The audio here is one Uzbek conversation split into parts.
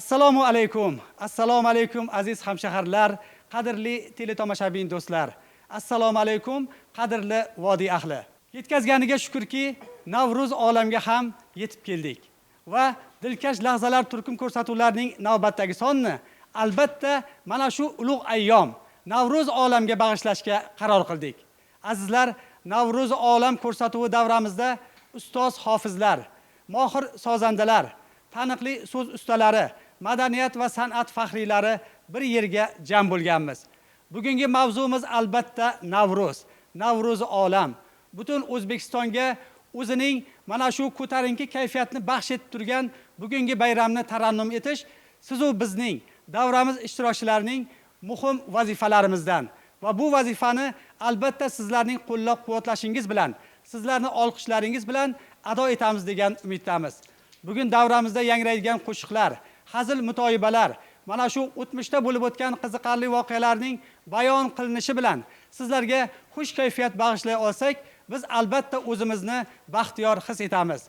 Assalomu alaykum. Assalomu alaykum aziz hamshaharlar, qadrli teletomoshabin do'stlar. Assalomu alaykum qadrli vodiy ahli. Yetkazganiga shukrki, Navruz olamga ham yetib keldik va dilkash lahzalar turkum ko'rsatuvlarining navbatdagi sonini albatta mana shu ulug' ayyom Navruz olamga bag'ishlashga qaror qildik. Azizlar, Navruz olam ko'rsatuvi davramizda ustoz hofizlar, mohir sozandalar, taniqli so'z ustalari, madaniyat va san'at faxriylari bir yerga jam bo'lganmiz. Bugungi mavzuimiz albatta Navruz, Navruz olam. Butun O'zbekistonga o'zining mana shu ko'tarinki kayfiyatni baxsh etib turgan bugungi bayramni tarannum etish siz va bizning davramiz ishtirokchilarining muhim vazifalarimizdan va bu vazifani albatta sizlarning qo'llab-quvvatlashingiz bilan, sizlarning olqishlaringiz bilan ado etamiz degan umiddamiz. Bugun davramizda yangraydigan qo'shiqlar, hazil mutoyibalar, mana shu o'tmishda bo'lib o'tgan qiziqarli voqealarning bayon qilinishi bilan sizlarga xush kayfiyat bag'ishlay olsak, biz albatta o'zimizni baxtiyor his etamiz.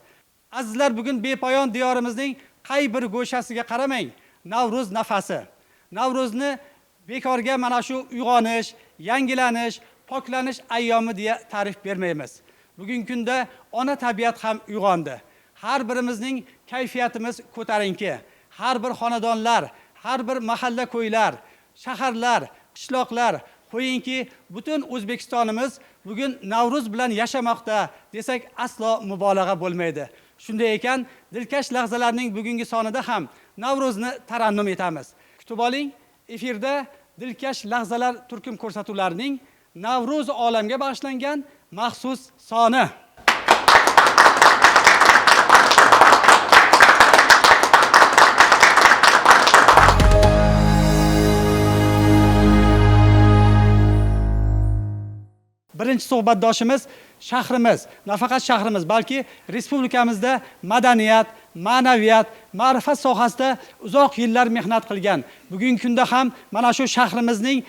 Azizlar, bugun bepoyon diyorimizning qay bir go'shasiga qaramang, Navruz nafasi. Navruzni bekorga mana shu uyg'onish, yangilanish, poklanish ayyomi deya ta'rif bermaymiz. Bugungi kunda ona tabiat ham uyg'ondi. Har birimizning kayfiyatimiz ko'tarinki. Har bir xonadonlar, har bir mahalla ko'ylar, shaharlar, qishloqlar, qo'yingki, butun O'zbekistonimiz bugun Navruz bilan yashamoqda desak aslo mubolag'a bo'lmaydi. Shunday ekan, dilkash lahzalarning bugungi sonida ham Navruzni tarannum etamiz. Kutib oling, efirda dilkash lahzalar turkum ko'rsatuvlarining Navruz olamga bag'ishlangan maxsus soni. Birinchi suhbatdoshimiz shahrimiz, nafaqat shahrimiz, balki respublikamizda madaniyat, ma'naviyat, ma'rifat sohasida uzoq yillar mehnat qilgan. Bugungi kunda ham mana shu shahrimizning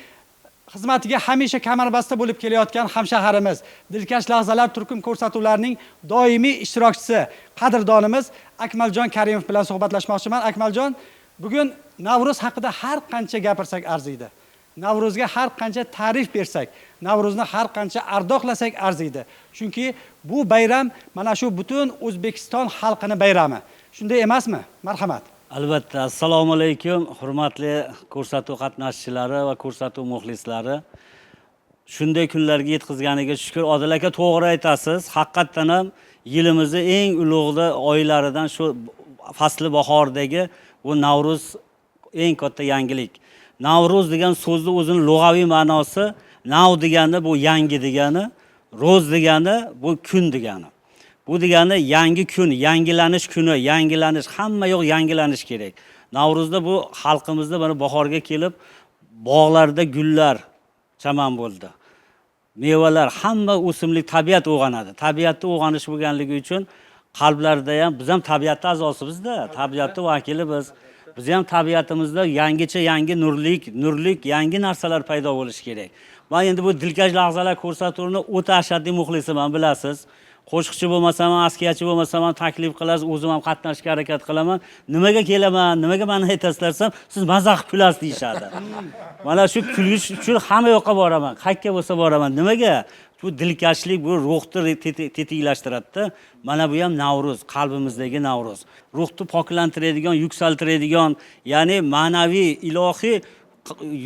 xizmatiga hamisha kamarbasta bo'lib kelayotgan hamshaharimiz, dilkash lahzalar turkum ko'rsatuvlarining doimiy ishtirokchisi, qadrdonimiz Akmaljon Karimov bilan suhbatlashmoqchiman. Akmaljon, bugun Navruz haqida har qancha gapirsak arziydi. Navruzga har qancha ta'rif bersak, Navruzni har qancha ardoqlasak arziydi. Chunki bu bayram mana shu butun O'zbekiston xalqini bayrami. Shunday emasmi? Marhamat. Albatta. Assalomu alaykum, hurmatli ko'rsatuv qatnashchilari va ko'rsatuv muxlislari. Shunday kunlarga yetkazganiga shukr. Odil aka, to'g'ri aytasiz. Haqiqatan ham yilimizni eng ulug' oylaridan shu fasli bahordagi bu Navruz eng katta yangilik. Navruz degan so'zning o'zining lug'aviy ma'nosi, nav degani bu yangi degani, ro'z degani bu kun degani. Bu degani yangi kun, yangilanish kuni, yangilanish, hamma yo'q yangilanish kerak. Navruzda bu xalqimizda mana bahorga kelib, bog'larda gullar chaman bo'ldi. Mevalar, hamma o'simlik, tabiat uyg'onadi. Tabiatda uyg'onish bo'lganligi uchun qalblarda ham biz ham tabiatning a'zosimiz-da, tabiatning vakili biz. Biz ham tabiatimizda yangicha yangi nurlik yangi narsalar paydo bo'lishi kerak. Men endi bu dilkash lahzalar ko'rsatuvini o'ta ashaddiy muxlisiman, bilasiz. Qo'shiqchi bo'lmasam ham, askiyachi bo'lmasam ham taklif qilasiz, o'zim ham qatnashga harakat qilaman. Nimaga kelaman, nimaga meni aytasizlar desam, siz mazah kulasiz deyshadi. Mana shu kulish uchun hamma yoqqa boraman, qayerga bo'lsa boraman. Nimaga? Bu dilkashlik, bu ruhni tetiklashtiradi. Mana bu ham Navruz, qalbimizdagi Navruz. Ruhni poklantiradigan, yuksaltiradigan, ya'ni ma'naviy, ilohiy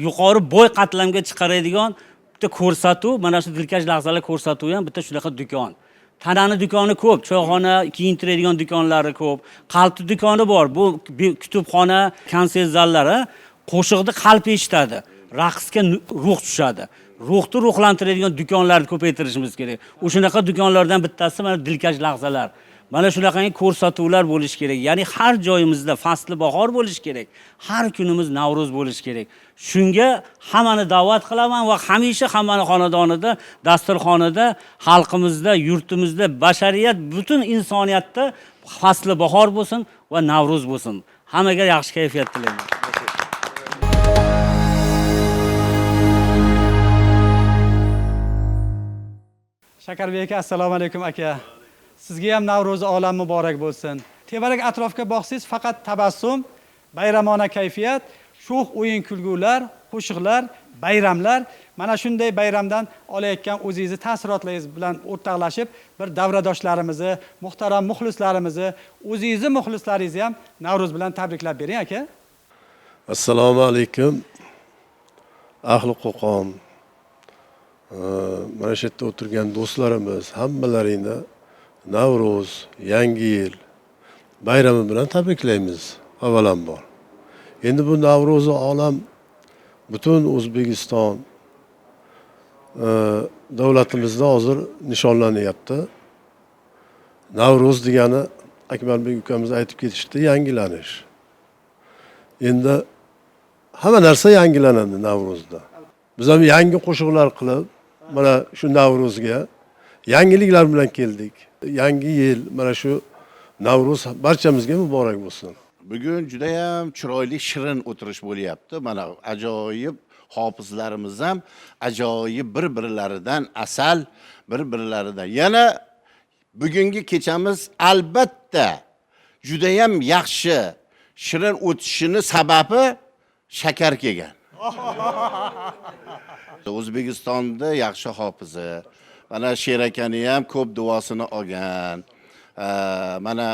yuqori bo'y qatlamga chiqaradigan bitta ko'rsatuv, mana shu dilkash lahzalar ko'rsatuvi ham bitta shunaqa do'kon. Tanani do'koni ko'p, choyxona, kiyintiradigan do'konlari ko'p, qalbni do'koni bor. Bu kutubxona, konsert zallari qo'shiqni qalb eshitadi, raqsga ruh tushadi. Ruhni ruhlantiradigan do'konlarni ko'paytirishimiz kerak. O'shunaqa do'konlardan bittasi mana dilkash lahzalar. Mana shunaqangi ko'rsatuvlar bo'lish kerak. Ya'ni har joyimizda fasli bahor bo'lish kerak. Har kunimiz Navruz bo'lish kerak. Shunga hammani da'vat qilaman va hamisha hammani xonadonida, dasturxonida, xalqimizda, yurtimizda, bashariyat, butun insoniyatda fasli bahor bo'lsin va Navruz bo'lsin. Hammaga yaxshi kayfiyat tilayman. Shakarbek aka, assalomu alaykum aka. Sizga ham Navruz olam muborak bo'lsin. Tevarak atrofga boqsangiz faqat tabassum, bayramona kayfiyat, sho'x o'yin kulgular, qo'shiqlar, bayramlar, mana shunday bayramdan olayotgan o'zingizni taassurotlaringiz bilan o'rtoqlashib, bir davradoshlarimizni, muhtaram muxlislarimizni, o'zingizni muxlislaringizni ham Navro'z bilan tabriklab bering aka. Assalomu alaykum. Ahli Qo'qon. Mana shu yerda o'tirgan do'stlarimiz hammalaringni Navro'z, Yangi yil bayrami bilan tabriklaymiz avvalambor. Endi bu Navro'zi olam butun O'zbekiston davlatimizda hozir nishonlanyapti. Navro'z degani Akmalbek ukamiz aytib ketishdi, yangilanish. Endi hamma narsa yangilanadi Navro'zda. Biz ham yangi qo'shiqlar qilib, mana shu Navro'zga yangiliklar bilan keldik. Yangi yil, mana shu Navro'z barchamizga muborak bo'lsin. Bugun juda ham chiroyli shirin o'tirish bo'lyapti. Mana ajoyib hofizlarimiz ham ajoyib bir-birlaridan asal, bir-birlaridan. Yana bugungi kechamiz albatta juda ham yaxshi, shirin o'tishini sababi shakar kelgan. O'zbekistonda yaxshi hofizi, mana Sher akani ham ko'p duosini olgan. Mana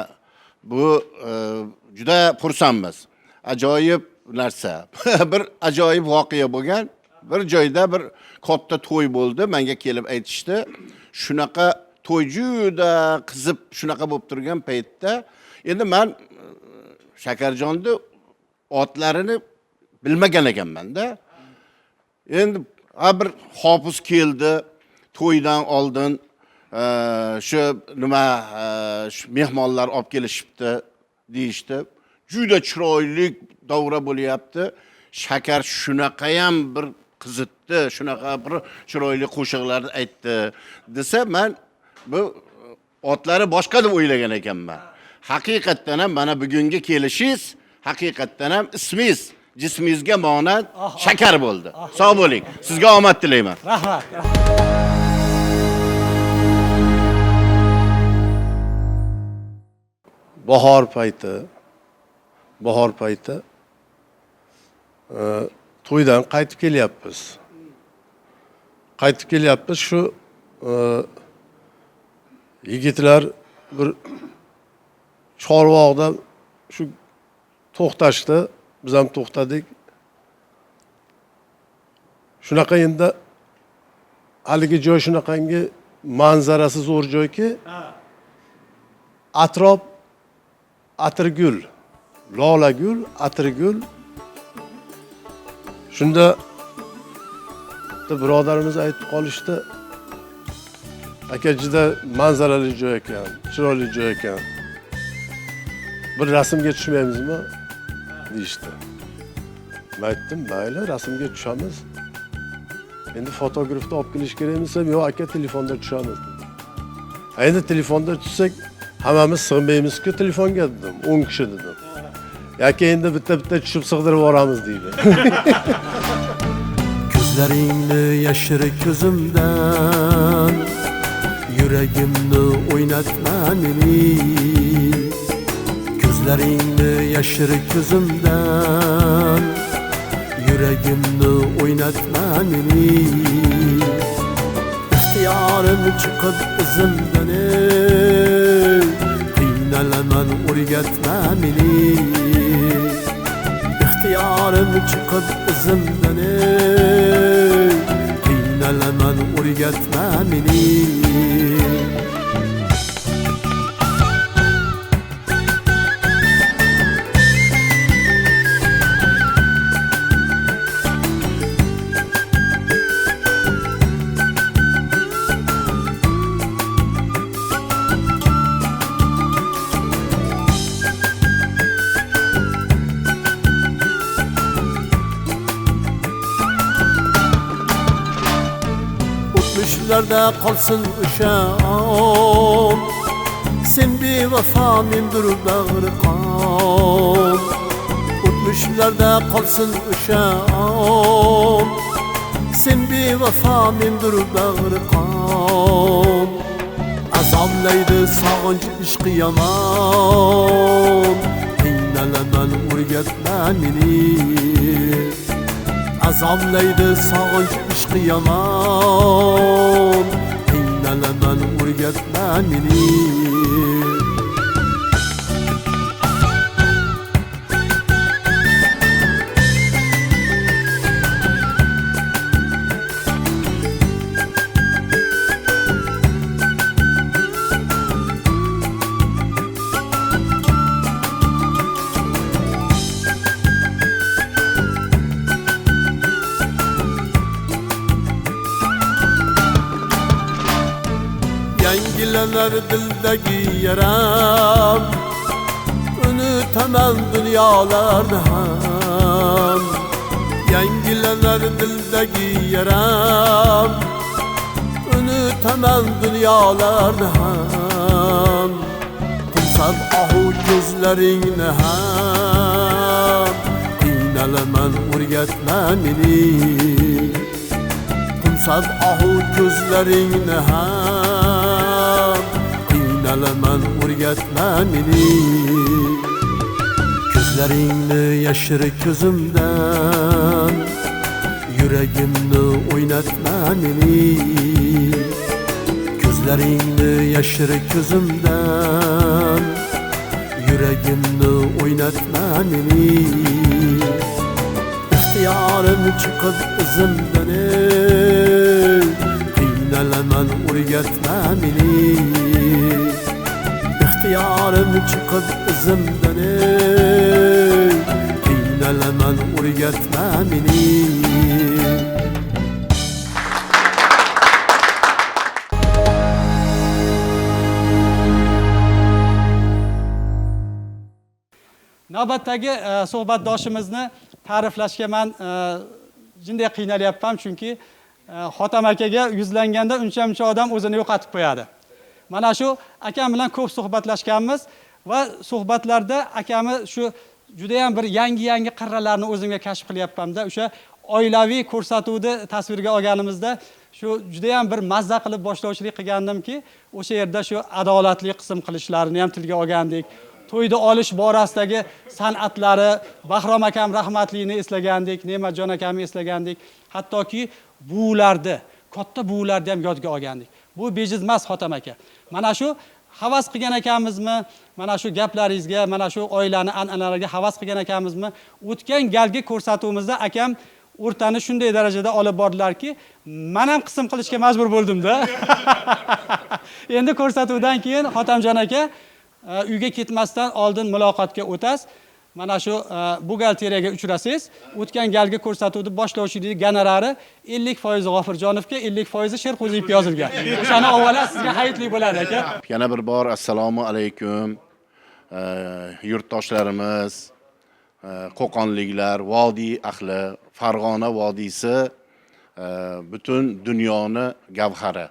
bu juda xursandmiz. Ajoyib narsa. Bir ajoyib voqea bo'lgan. Bir joyda bir katta to'y bo'ldi. Menga kelib aytishdi. Shunaqa to'y juda qizib, shunaqa bo'lib turgan paytda, endi men Shakarjonni otlarini bilmagan ekanman-da. Endi bir hofiz keldi, to'ydan oldin shu nima mehmonlar olib kelishibdi deyishdi. Juda chiroyli davra bo'lyapti. Shakar shunaqa ham bir qizitdi, shunaqa bir chiroyli qo'shiqlar aytdi desa, men bu otlari boshqa deb o'ylagan ekanman. Haqiqatdan ham mana bugungi kelishingiz, haqiqatdan ham ismingiz jismingizga monand shakar bo'ldi. Sog' bo'ling. Sizga omad tilayman. Rahmat. Bahor payti to'ydan qaytib kelyapmiz. Shu yigitlar bir Chorvoqda shu to'xtashdi, biz ham to'xtadik. Shunaqa endi haligi joy shunaqangi manzarasi zo'r joyki, atrof atirgul, lolagul, atirgul. Shunda birodarimiz aytib qolishdi, aka juda manzarali joy ekan, chiroyli joy ekan. Bir rasmga tushmaymizmi? deyishdi. Men aytdim, mayli, rasmga tushamiz. Endi fotografni olib kelish kerakmi? Yo'q, aka, telefonda tushamiz. Endi telefonda tushsak, hammamiz sig'maymiz-ku telefonga dedim, 10 kishi dedim. Yoki endi bitta tushib sig'dirib yuboramiz deydi. Ko'zlaringni yashir ko'zimdan, yuragimni o'ynatma meni. Ko'zlaringni yashir ko'zimdan, yuragimni o'ynatma meni. İxtiyorim chiqib izimdan, qiynalaman o'rgatma meni. İxtiyorim chiqib izimdan, qiynalaman o'rgatma meni. O'tmishlarda qolsin o'sha on, sen bevafo mendir bag'ri qon. O'tmishlarda qolsin o'sha on, sen bevafo mendir bag'ri qon. Azoblaydi sog'inch ishqi yomon, qiynalaman o'rgatma meni. Azoblaydi sog'inch ishqi yomon, qiynalaman o'rgatma meni. Yangilanar dildagi yaram, unutaman dunyolarni ham. Yangilanar dildagi yaram, unutaman dunyolarni ham. Timsab ahu ko'zlaringni ham, qiynalaman o'rgatma meni. Timsab ahu ko'zlaringni ham, qiynalaman o'rgatma meni. Ko'zlaringni yashir ko'zimdan, yuragimni o'ynatma meni. Ko'zlaringni yashir ko'zimdan, yuragimni o'ynatma meni. İxtiyorim chiqib izimdan, qiynalaman o'rgatma meni. İxtiyorim chiqib izimdan, qiynalaman o'rgatma meni. Navbatdagi suhbatdoshimizni ta'riflashga men jinday qiynalyapman, chunki Xotam akaga yuzlanganda uncha-muncha odam o'zini yo'qotib qo'yadi. Mana shu akam bilan ko'p suhbatlashganmiz va suhbatlarda akami shu juda ham bir yangi qirralarni o'zimga kashf qilyapman-da. O'sha oilaviy ko'rsatuvni tasvirga olganimizda shu juda ham bir mazza qilib boshlovchilik qilgandimki, o'sha yerda shu adolatli qism qilishlarini ham tilga olgandik. To'yda olish borasidagi san'atlari, Bahrom akam rahmatlini eslagandik, Ne'matjon akamni eslagandik. Hattoki buvilarni, katta buvilarni ham yodga olgandik. Bu bejiz emas Xotam aka. Mana shu havas qilgan akamizmi, mana shu gaplaringizga, mana shu oilani an'analariga havas qilgan akamizmi, o'tgan galgi ko'rsatuvimizda akam o'rtani shunday darajada olib bordilarki, men ham qism qilishga majbur bo'ldim-da. Endi ko'rsatuvdan keyin Xotamjon aka uyga ketmasdan oldin muloqotga o'tasiz. Mana shu buxgalteriyaga uchrasangiz, o'tgan galgi ko'rsatuvni boshlovchilik gonorari 50% G'ofurjonovga, 50% Sherqo'ziyevga yozilgan. O'shani avvalo sizga xayrli bo'ladi aka. Yana bir bor assalomu alaykum. Yurtdoshlarimiz, Qo'qonliklar, vodiy ahli, Farg'ona vodiysi butun dunyoni gavhari.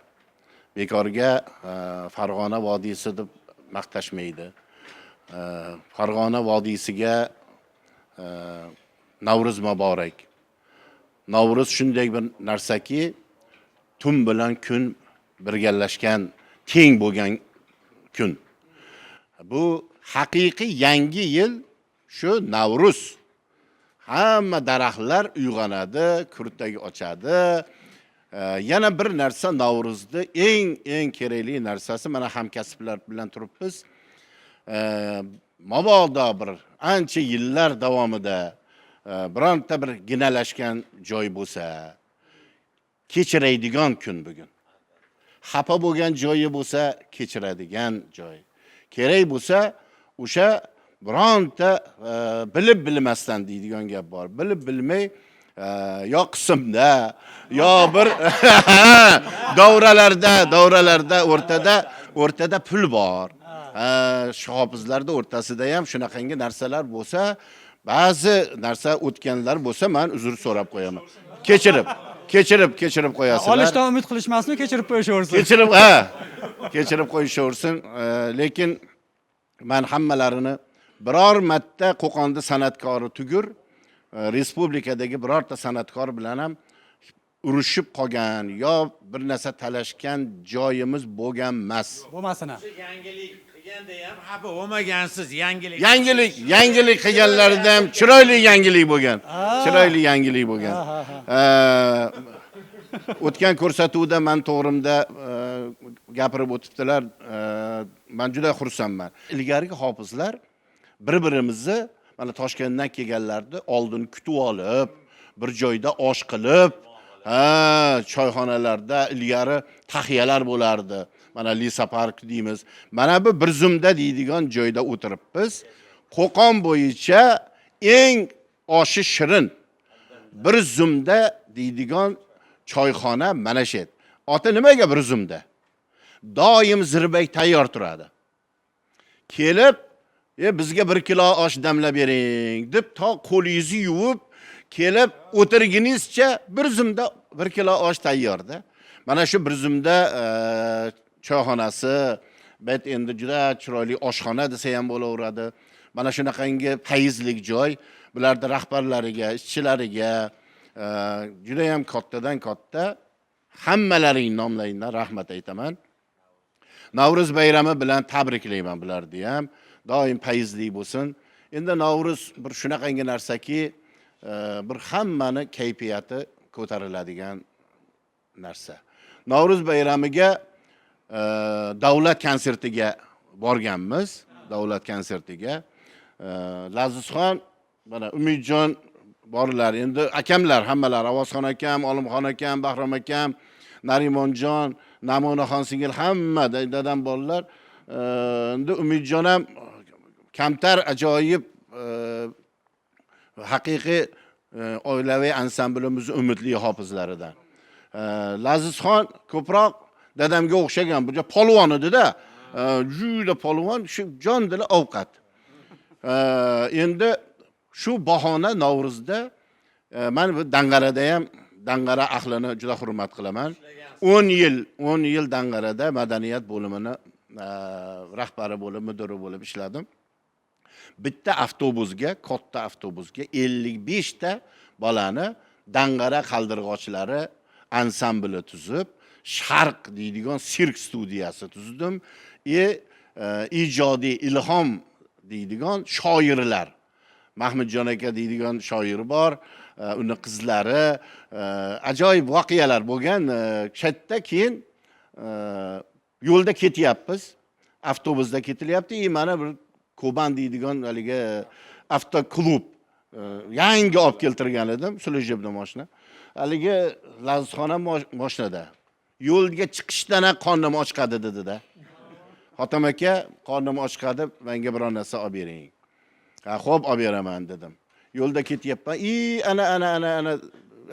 Bekorga Farg'ona vodiysi deb maqtashmaydi. Farg'ona vodiysiga Navruz muborak. Navruz shunday bir narsaki, tun bilan kun birgalashgan, teng bo'lgan kun. Bu haqiqiy yangi yil shu Navruz. Hamma daraxtlar uyg'onadi, kurtak ochadi. Yana bir narsa Navruzda eng kerakli narsasi, mana hamkasblar bilan turibmiz. Mabodo bir ancha yillar davomida bironta bir ginalashgan joy bo'lsa, kechiradigan kun bugun. Xafa bo'lgan joyi bo'lsa, kechiradigan joy. Kerak bo'lsa, o'sha bironta bilib bilmasdan deydigan gap bor. Bilib bilmay yo qismda, yo bir davralarda o'rtada pul bor. Shahofizlarda o'rtasida ham shunaqangi narsalar bo'lsa, ba'zi narsa o'tganlar bo'lsa, men uzr so'rab qo'yaman. Kechirib qo'yasizlar. Olishdan umid qilishmasmi, kechirib qo'yishaversin. Kechirib qo'yishaversin. Lekin men hammalarini biror marta Qo'qonda san'atkori tugur, respublikadagi birorta san'atkor bilan ham urushib qolgan yo bir narsa talashgan joyimiz bo'lgan emas. Bo'lmasina. Qilganda ham xafa bo'lmagansiz, yangilik. Yangilik qilganlarida ham chiroyli yangilik bo'lgan. Chiroyli yangilik bo'lgan. O'tgan ko'rsatuvda men to'g'rimda gapirib o'tibdilar. Men juda xursandman. Ilgarigi hofizlar bir-birimizni mana Toshkentdan kelganlarni oldin kutib olib, bir joyda osh qilib, choyxonalarda ilgari tahiyalar bo'lardi. Mana Lisa Park deymiz. Mana bu bir zumda deydigan joyda o'tiribmiz. Qo'qon bo'yicha eng oshi shirin bir zumda deydigan choyxona mana shu. Oti nimaga bir zumda? Doim zirbak tayyor turadi. Kelib, bizga 1 kilo osh damlab bering deb to qo'lingizni yuvib kelib o'tirginizcha bir zumda 1 kilo osh tayyorda. Mana shu bir zumda choyxonasi, bet endi juda chiroyli oshxona desa ham bo'laveradi. Mana shunaqangi fayzlik joy, bularda rahbarlariga, ishchilariga juda ham kattadan katta hammalaring nomlayman, rahmat aytaman. Navruz bayrami bilan tabriklayman bularni ham. Doim fayzli bo'lsin. Endi Navruz bir shunaqangi narsaki, bir hammani kayfiyati ko'tariladigan narsa. Navruz bayramiga davlat konsertiga borganmiz. Davlat konsertiga. Lazizxon, mana Umidjon borlar. Endi akamlar hammalar, Avozxon akam, Olimxon akam, Bahrom akam, Narimonjon, Namonaxon singil hamma dadam borlar. Endi Umidjon ham kamtar ajoyib haqiqiy oilaviy ansamblimiz umidli hofizlaridan. Lazizxon ko'proq dadamga o'xshagan, bu polvon edi-da. Juda polvon, shu jon dili ovqat. Endi shu bahona Navruzda men bu Dang'arada ham Dang'ara ahlini juda hurmat qilaman. 10 yil Dang'arada madaniyat bo'limini rahbari bo'lib, mudiri bo'lib ishladim. Bitta avtobusga, katta avtobusga 55 ta bolani Dang'ara qaldirg'ochlari ansambli tuzib, Sharq deydigan sirk studiyasi tuzdim. Ijodiy ilhom deydigan shoirlar. Mahmudjon aka deydigan shoir bor, uni qizlari, ajoyib voqealar bo'lgan. Chetda keyin yo'lda ketyapmiz. Avtobusda ketilyapti. Mana bir Koban deydigan haligi avtoklub yangi olib keltirgan edim, slujebniy mashina. Haligi Lazizxon ham mashinada. Yo'lga chiqishdan qornim ochqadi dedi-da. Xotim aka, qornim ochqadi, menga biror narsa olib bering. Xo'p, olib beraman dedim. Yo'lda ketyapman.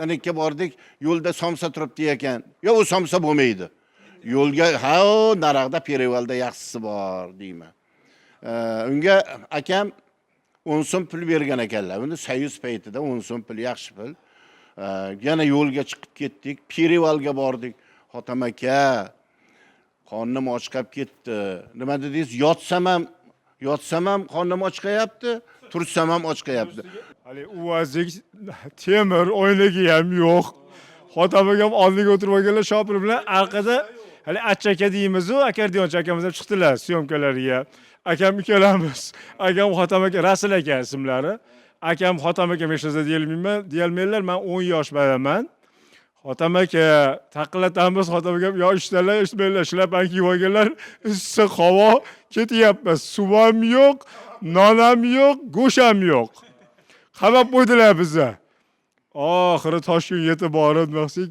Anakka bordik, yo'lda somsa turibdi ekan. Yo, u somsa bo'lmaydi. Yo'lga, naraqda Perivalda yaxshisi bor deyman. Unga akam 10 so'm pul bergan ekanlar. Unda Soyuz paytida 10 so'm pul yaxshi pul. Yana yo'lga chiqib ketdik, Perivalga bordik. Xotim aka, qornim ochqab ketdi. Nima dedingiz? Yotsam ham qornim ochqayapti, tursam ham ochqayapti. Hali uvazik temir o'ynagi ham yo'q. Xotim akam oldiga o'tirib olganlar, shopir bilan orqada hali achchaka deymiz-ku, akardionchi akamiz ham chiqdilar syomkalariga. Akam ikkalamiz. Akam Xotim aka, Rasul aka ismlari. Akam Xotim aka meshaza deyolmaylar, men 10 yosh baraman. Xotim aka taqillatamiz, Xotim aka yo ishdalar, ishmaylar, shlapani kiyib olganlar, issiq havo ketyapmiz. Suv ham yo'q, non ham yo'q, go'sht ham yo'q. Qamab qo'ydilar bizni. Oxiri Toshkentga yetib borib, maqsik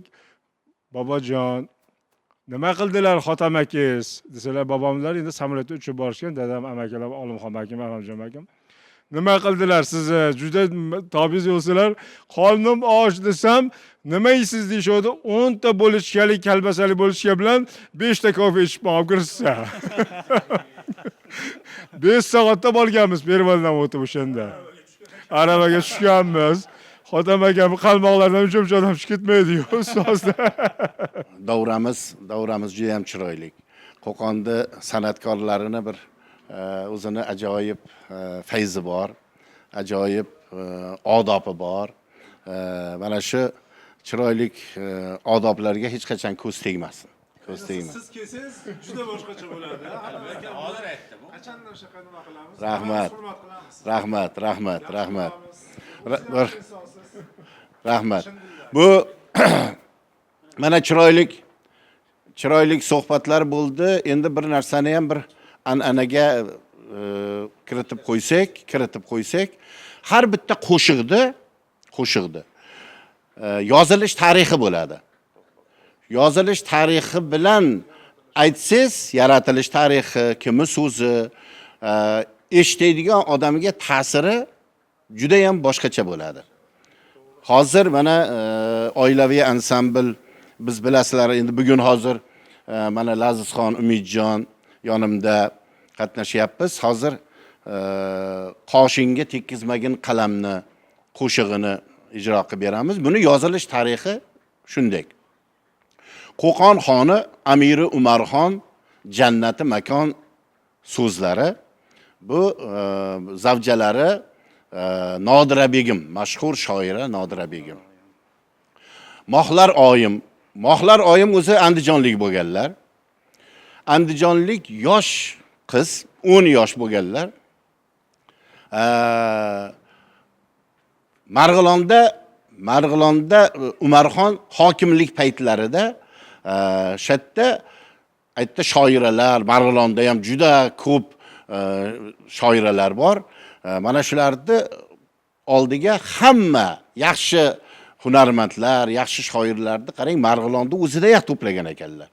bobojon nima qildilar Xotim akangiz desalar, bobomlar endi samolyotda uchib borishgan, dadam amakalar, Olimxon akam, Ahmadjon akam. Nima qildilar sizni? Juda tobiz bo'lsalar, qornim och desam, nima yeysiz deyishadi. 10 ta bo'lishkalik, kalbasali bo'lishga bilan 5 ta kofe ichib olib kirsa. 5 soatda borganmiz Perivaldan o'tib o'shanda. Arabaga tushganmiz. Xotim akam qalmoqlardan uchib odam chiqib ketmaydi-yu, ustozda. Davramiz juda ham chiroyli. Qo'qonda san'atkorlarini bir o'zini ajoyib fayzi bor, ajoyib odobi bor. Mana shu chiroyli odoblarga hech qachon ko'z tegmasin. ko'z tegma. Siz kelsangiz juda boshqacha bo'ladi. Hozir aytdim. Qachondan shunaqa nima qilamiz? Rahmat. Hurmat qilamiz. Rahmat. Bir rahmat. Bu mana chiroyli suhbatlar bo'ldi. Endi bir narsani ham bir an'anaga kiritib qo'ysak, har bitta qo'shiqda yozilish tarixi bo'ladi. Yozilish tarixi bilan aytsangiz, yaratilish tarixi, kimi so'zi, eshitadigan odamga ta'siri juda ham boshqacha bo'ladi. Hozir mana oilaviy ansambl biz bilasizlar, endi bugun hozir mana Lazizxon, Umidjon yonimda qatnashyapmiz. Hozir qoshingga tekkizmagin qalamni qo'shig'ini ijro qilib beramiz. Buni yozilish tarixi shunday. Qo'qon xoni Amiri Umarxon jannati makon so'zlari. Bu zavjalari Nodira Begim, mashhur shoira Nodira Begim. Mohlar oyim o'zi andijonlik bo'lganlar. Andijonlik yosh qiz, 10 yosh bo'lganlar. Marg'ilonda Umarxon hokimlik paytlarida shatda aytdi shoiralar, Marg'ilonda ham juda ko'p shoiralar bor. Mana shularni oldiga hamma yaxshi hunarmandlar, yaxshi shoirlarni qarang, Marg'ilonda o'zida ham to'plagan ekanlar.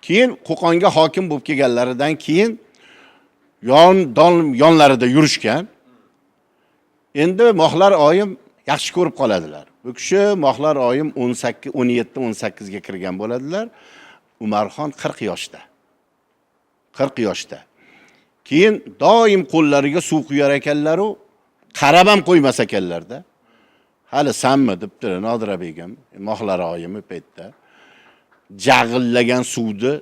Keyin Qo'qonga hokim bo'lib kelganlaridan keyin yonlarida yurishgan. Endi Mohlar oyim yaxshi ko'rib qoladilar. Bu kishi Mohlar oyim 17-18 ga kirgan bo'ladilar. Umarxon 40 yoshda. 40 yoshda. Keyin doim qo'llariga suv quyar ekanlar-u, qarab ham qo'ymas ekanlarda. Hali sanmi debdi Nodira Begim, Mohlar oyim paytda jag'illagan suvni,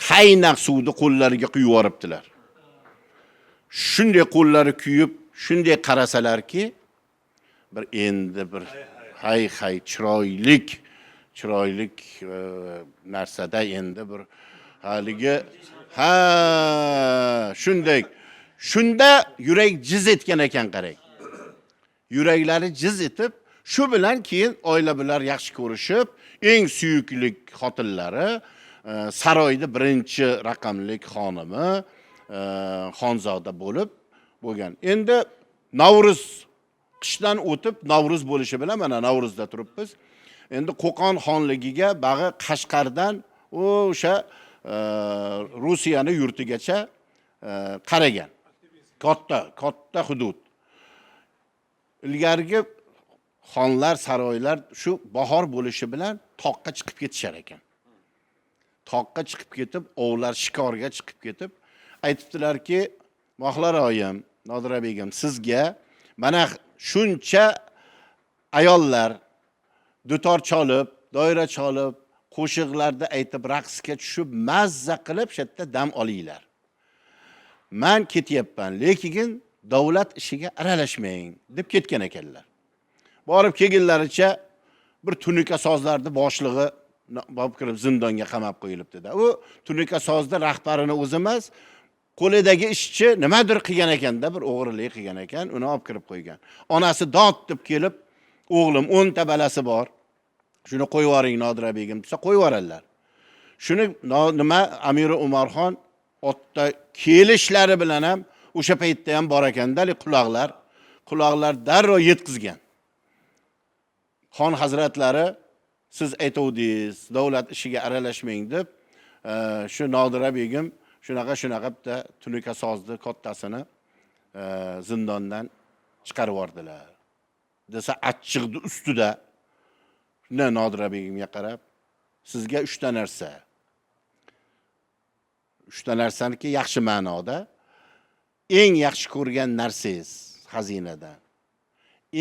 qaynoq suvni qo'llariga quyib yuboribdilar. Shunday qo'llari kuyib, shunday qarasalarki, endi bir hay chiroylik narsada endi bir haligi shunday. Shunda yurak jiz etgan ekan qarang. Yuraklari jiz etib, shu bilan keyin oila bilan yaxshi ko'rishib, eng suyukli xotinlari, saroyda birinchi raqamlik xonimi, xonzoda bo'lgan. Endi Navruz qishdan o'tib Navruz bo'lishi bilan mana Navruzda turibmiz. Endi Qo'qon xonligiga bag'i Qashqardan o'sha Rusiyani yurtigacha qaragan. Katta hudud. Ilgarigi xonlar, saroylar shu bahor bo'lishi bilan toqqa chiqib ketishar ekan. Toqqa chiqib ketib, ovlar shikorga chiqib ketib, aytibdilarki, Mohlar oyim, Nodira Begim, sizga mana shuncha ayollar dutor cholib, doira cholib, qo'shiqlarda aytib, raqsga tushib, mazza qilib, shatda dam olinglar. Men ketyapman, lekin davlat ishiga aralashmang deb ketgan ekanlar. Borib kelganlaricha bir tunuka sozlarni boshlig'i borib kirib zindonga qamab qo'yilibdi-da. U tunuka sozda rahbarini o'zi emas, qo'lidagi ishchi nimadir qilgan ekanda, bir o'g'rilik qilgan ekan, uni olib kirib qo'ygan. Onasi dod deb kelib, o'g'lim 10 ta balasi bor. Shuni qo'yib yuboring Nodira Begim desa qo'yib yuboradilar. Shuni nima Amiri Umarxon otda kelishlari bilan ham o'sha paytda ham bor ekanda, quloqlar darrov yetkizgan. Xon hazratlari siz aytuvdingiz, davlat ishiga aralashmang deb, shu Nodira Begim shunaqa bitta tunuka sozni kattasini zindondan chiqarib yubordilar. Desa achchiqdi ustida. Shunda Nodira Begimga qarab, sizga 3 ta narsa. 3 ta narsaniki yaxshi ma'noda eng yaxshi ko'rgan narsangiz xazinadan.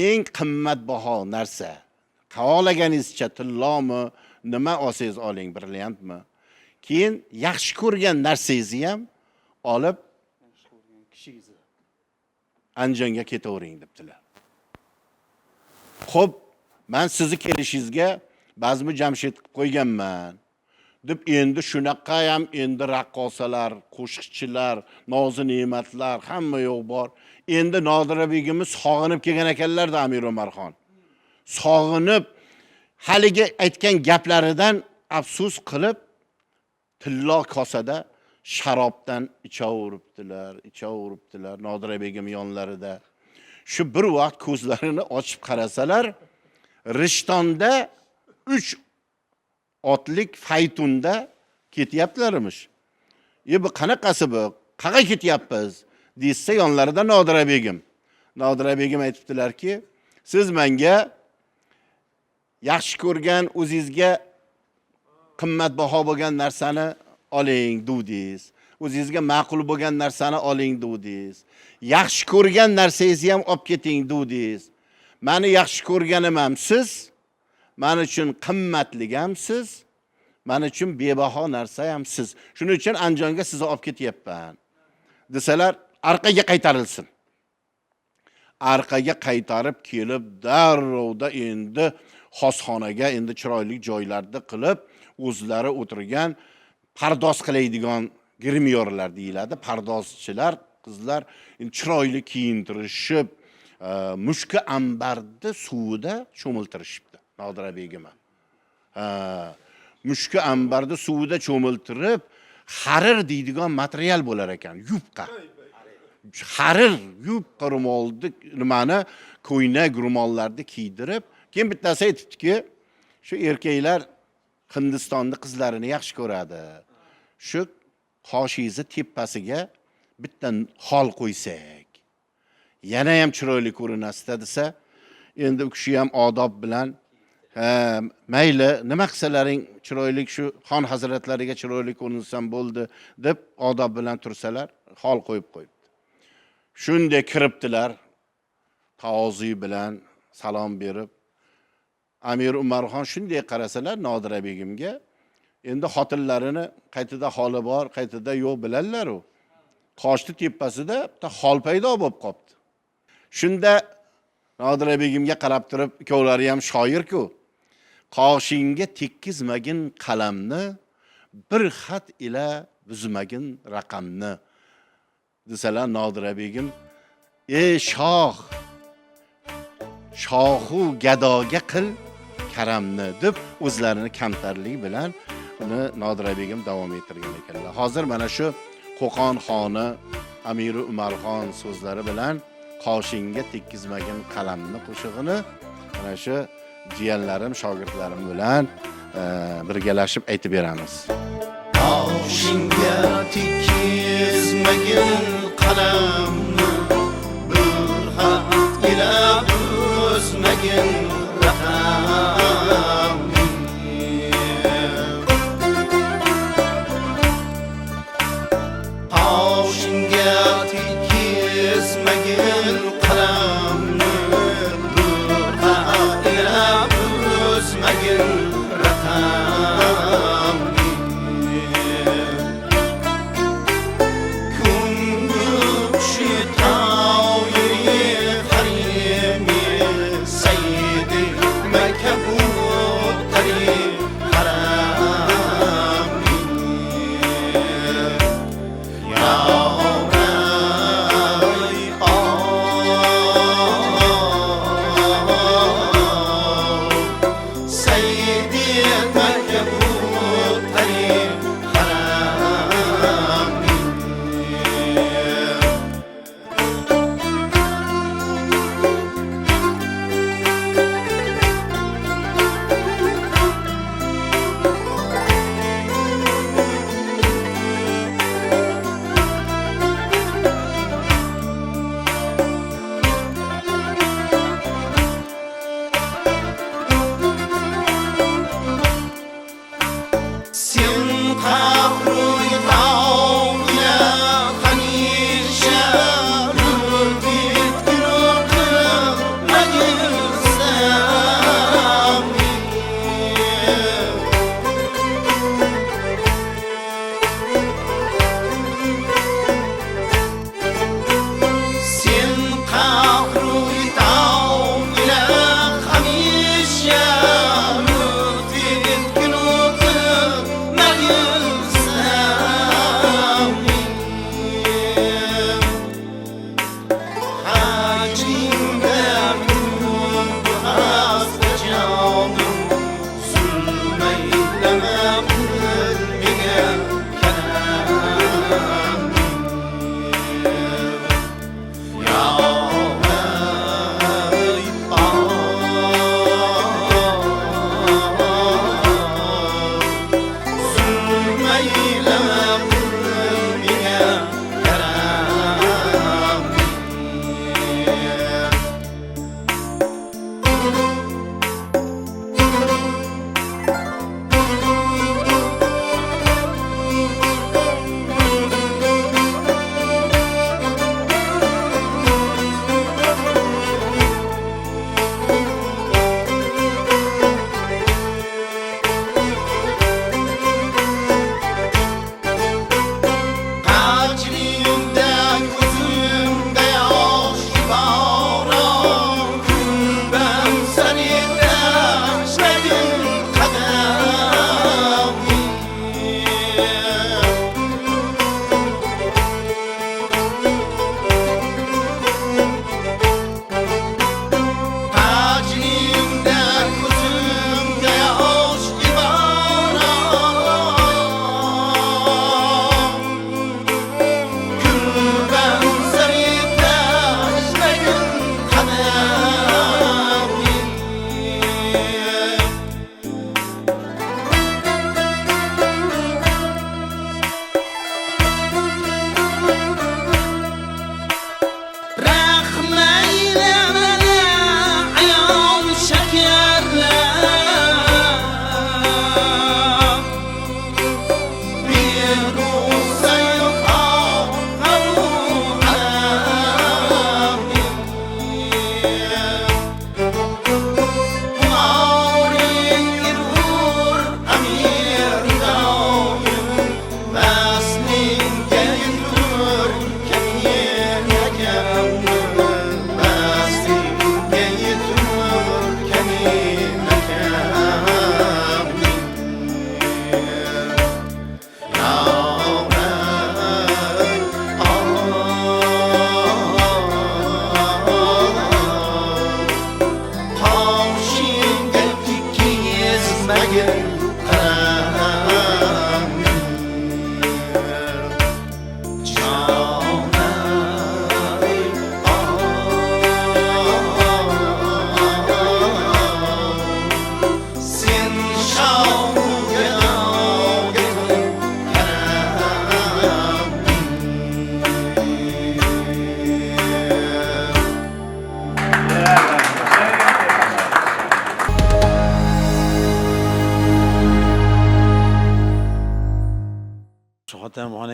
Eng qimmatbaho narsa. Qavolaganingizcha tillomi, nima olsangiz oling, brilliantmi? Keyin yaxshi ko'rgan narsangizni ham olib kishingizni Andijonga ketavering debdilar. Xo'p, men sizni kelishingizga Bazmi Jamshid qilib qo'yganman. deb endi shunaqa ham endi raqqosalar, qo'shiqchilar, nozi ne'matlar hamma yo'q bor. Endi Nodira begimimiz sog'inib kelgan ekanlar-da Amir Umarxon. Sog'inib haligi aytgan gaplaridan afsus qilib tillo kosada sharobdan ichaveribdilar Nodira begim yonlarida. Shu bir vaqt ko'zlarini ochib qarasalar, Rishtonda 3 otlik faytunda ketyaptilarmish. Bu qanaqasi bu? Qayerga ketyapmiz? Desa yonlarida Nodira begim. Nodira begim aytibdilar-ki, siz menga yaxshi ko'rgan o'zingizga qimmatbaho bo'lgan narsani oling duvdingiz. O'zingizga ma'qul bo'lgan narsani oling duvdingiz. Yaxshi ko'rgan narsangizni ham olib keting duvdingiz. Meni yaxshi ko'rganim ham siz, men uchun qimmatli ham siz, men uchun bebaho narsa ham siz. Shuning uchun Andijonga sizni olib ketyapman. Desalar, orqaga qaytarilsin. Orqaga qaytarib kelib, darrovda endi xosxonaga, endi chiroyli joylarda qilib, o'zlari o'tirgan pardoz qilaydigan girmiyorlar deyiladi. Pardozchilar, qizlar chiroyli kiyintirishib, mushka ambarda suvida cho'miltirishibdi Nodira begimga. Mushka ambarda suvida cho'miltirib, harir deydigan material bo'lar ekan, yubqa. Harir yubqa ro'molni nimani ko'ynak ro'mollarni kiydirib, keyin bittasi aytibdiki, shu erkaklar Hindistonda qizlarini yaxshi ko'radi. Shu qoshingizni tepasiga bitta xol qo'ysak, yana ham chiroyli ko'rinasida desa, endi u kishi ham odob bilan mayli, nima qilsalaring chiroyli shu xon hazratlariga chiroyli ko'rinsam bo'ldi deb odob bilan tursalar, xol qo'yib qo'yibdi. Shunday kiribdilar, tavozi bilan salom berib, Amir Umarxon shunday qarasalar Nodira begimga, endi xotinlarini qaytida holi bor, qaytida yo'q bilanlar-ku. Qoshni tepasida bitta xol paydo bo'lib qopti. Shunda Nodira begimga qarab turib, ikkovlari ham shoir-ku. Qoshingga tekkizmagin qalamni, bir xat ila buzmagin raqamni. Desalar Nodira begim, ey shoh, shohu gadoga qil karamni deb o'zlarini kamtarlik bilan uni Nodira begim davom ettirgan ekanlar. Hozir mana shu Qo'qon xoni Amir Umarxon so'zlari bilan qoshingga tekkizmagin qalamni qo'shig'ini mana shu jiyanlarim, shogirdlarim bilan birgalashib aytib beramiz. Qoshingga tekkizmagin qalamni, bir xat ila buzmagin raqamni. Qoshingga tekkizmagin qalamni, bir xat ila buzmagin raqamni. Sayyid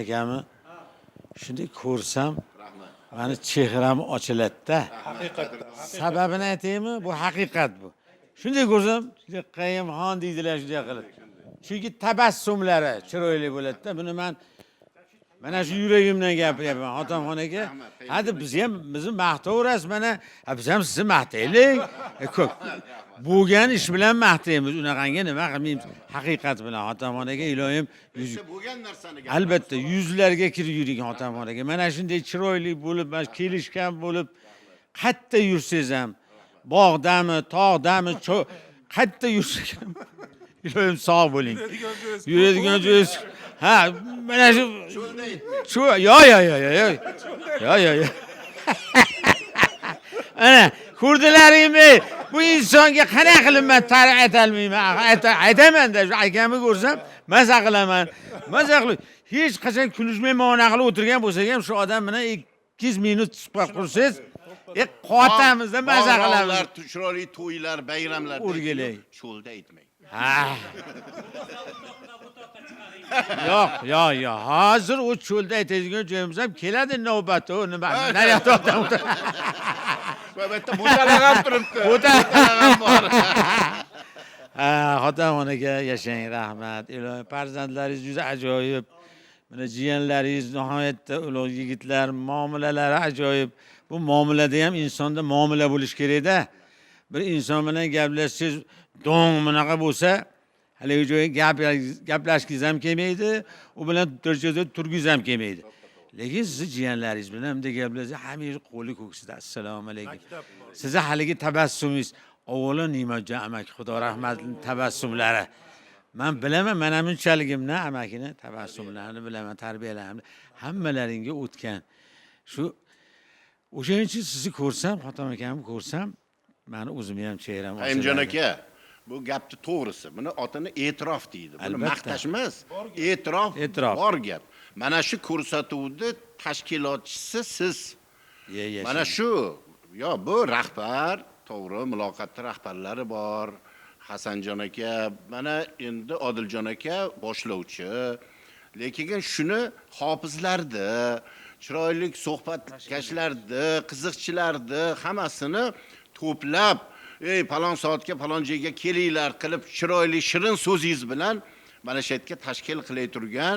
akami shunday ko'rsam mani chehram ochiladi-da. Sababini aytaymi? Bu haqiqat bu. Shunday ko'rsam, Qayimxon deydilar shunday qilib. Chunki tabassumlari chiroyli bo'ladi-da. Buni mana shu yuragimdan gapiryapman otamxon aka. Hadi biz ham bizni maqtayverasiz mana, biz ham sizni maqtaylik. Ko'p. Bo'lgan ish bilan maqtaymiz. Unaqangi nima qilmaymiz? Haqiqat bilan otamxon aka iloyim bo'lgan narsani albatta yuzlarga kirib yuring otamxon aka. Mana shunday chiroyli bo'lib, mana kelishgan bo'lib, qayerda yursangiz ham, bog'dami, tog'dami, qayerda yursangiz ham iloyim sog' bo'ling. Yuradigan joyingiz ha, mana shu yo. Ana, ko'rdilaringmi? Bu insonga qanaqa qilib men ta'rif aytolmayman. Aytaman-da, shu akamni ko'rsam, maza qilaman. Maza qilib, hech qachon kulishmay ma'no qilib o'tirgan bo'lsak ham, shu odam bilan 2 minut suhbat qursangiz, qotamizda maza qilamiz. Chiroyli to'ylar, bayramlar O'rgilay. cho'lda aytmang. Ha. Yo'q. Hozir u cho'lda aytadigan joyimiz ham keladi navbati. U nima? Naryoqda odam. Albatta bo'talar ham turibdi. Bo'talar bor. Ha, Xotamxon aka yashang, rahmat. Iloyim farzandlaringiz juda ajoyib. Mana jiyanlaringiz nihoyatda ulug' yigitlar, muomalalari ajoyib. Bu muomalada ham insonda muomala bo'lish kerak-da. Bir inson bilan gaplashsangiz, do'ng bunaqa bo'lsa, haligi joyga gaplashgingiz ham kelmaydi, u bilan turjoyda turgingiz ham kelmaydi. Lekin siz jiyanlaringiz bilan bunday gaplashsangiz, hamisha qo'li ko'ksida assalomu alaykum. Sizni haligi tabassumingiz, avvalo Ne'matjon amaki, Xudo rahmatli tabassumlari. Men bilaman, mana bunchaligimni amakini tabassumlarini bilaman, tarbiyalarini hammalaringga o'tgan. Shu o'shaning uchun sizni ko'rsam, Xotam akamni ko'rsam, meni o'zimni ham chehram ochiladi. Qayimjon aka, bu gapni to'g'risi. Buni otini e'tirof deydi. Buni maqtash emas, e'tirof bor gap. Mana shu ko'rsatuvni tashkilotchisi siz. Mana shu, bu rahbar, to'g'ri, muloqotda rahbarlari bor. Hasanjon aka, mana endi Odiljon aka boshlovchi. Lekin shuni hofizlardi, chiroyli suhbatkashlardi, qiziqchilardi, hammasini to'plab, falon soatga falon joyga kelinglar qilib chiroyli shirin so'zingiz bilan mana shu yerga tashkil qilay turgan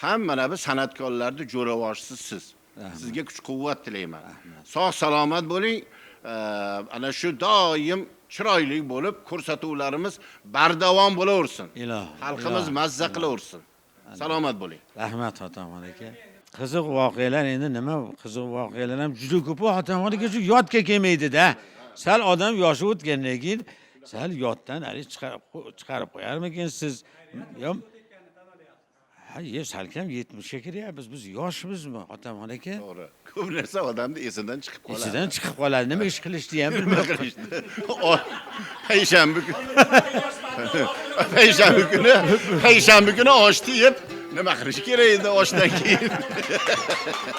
ham mana bu san'atkorlarning jo'ravorchisi siz. Sizga kuch-quvvat tilayman. Sog' salomat bo'ling. Ana shu doim chiroyli bo'lib ko'rsatuvlarimiz bardavom bo'laversin. Xalqimiz mazza qilaversin. Salomat bo'ling. Rahmat Xotamxon aka. Qiziq voqealar endi nima? Qiziq voqealar ham juda ko'p. Xotamxon aka shu yodga kelmaydi-da. Sal odam yoshi o'tgandan keyin sal yoddan chiqarib qo'yarmikinsiz? Salkam 70 ga kiryapmiz. Biz yoshmizmi, Xotamxon aka? To'g'ri. Ko'p narsa odamning esidan chiqib qoladi. Esidan chiqib qoladi. Nima ish qilishni ham bilmay qolishdi. Payshanba kuni oshni yeb nima qilish kerak edi oshdan keyin?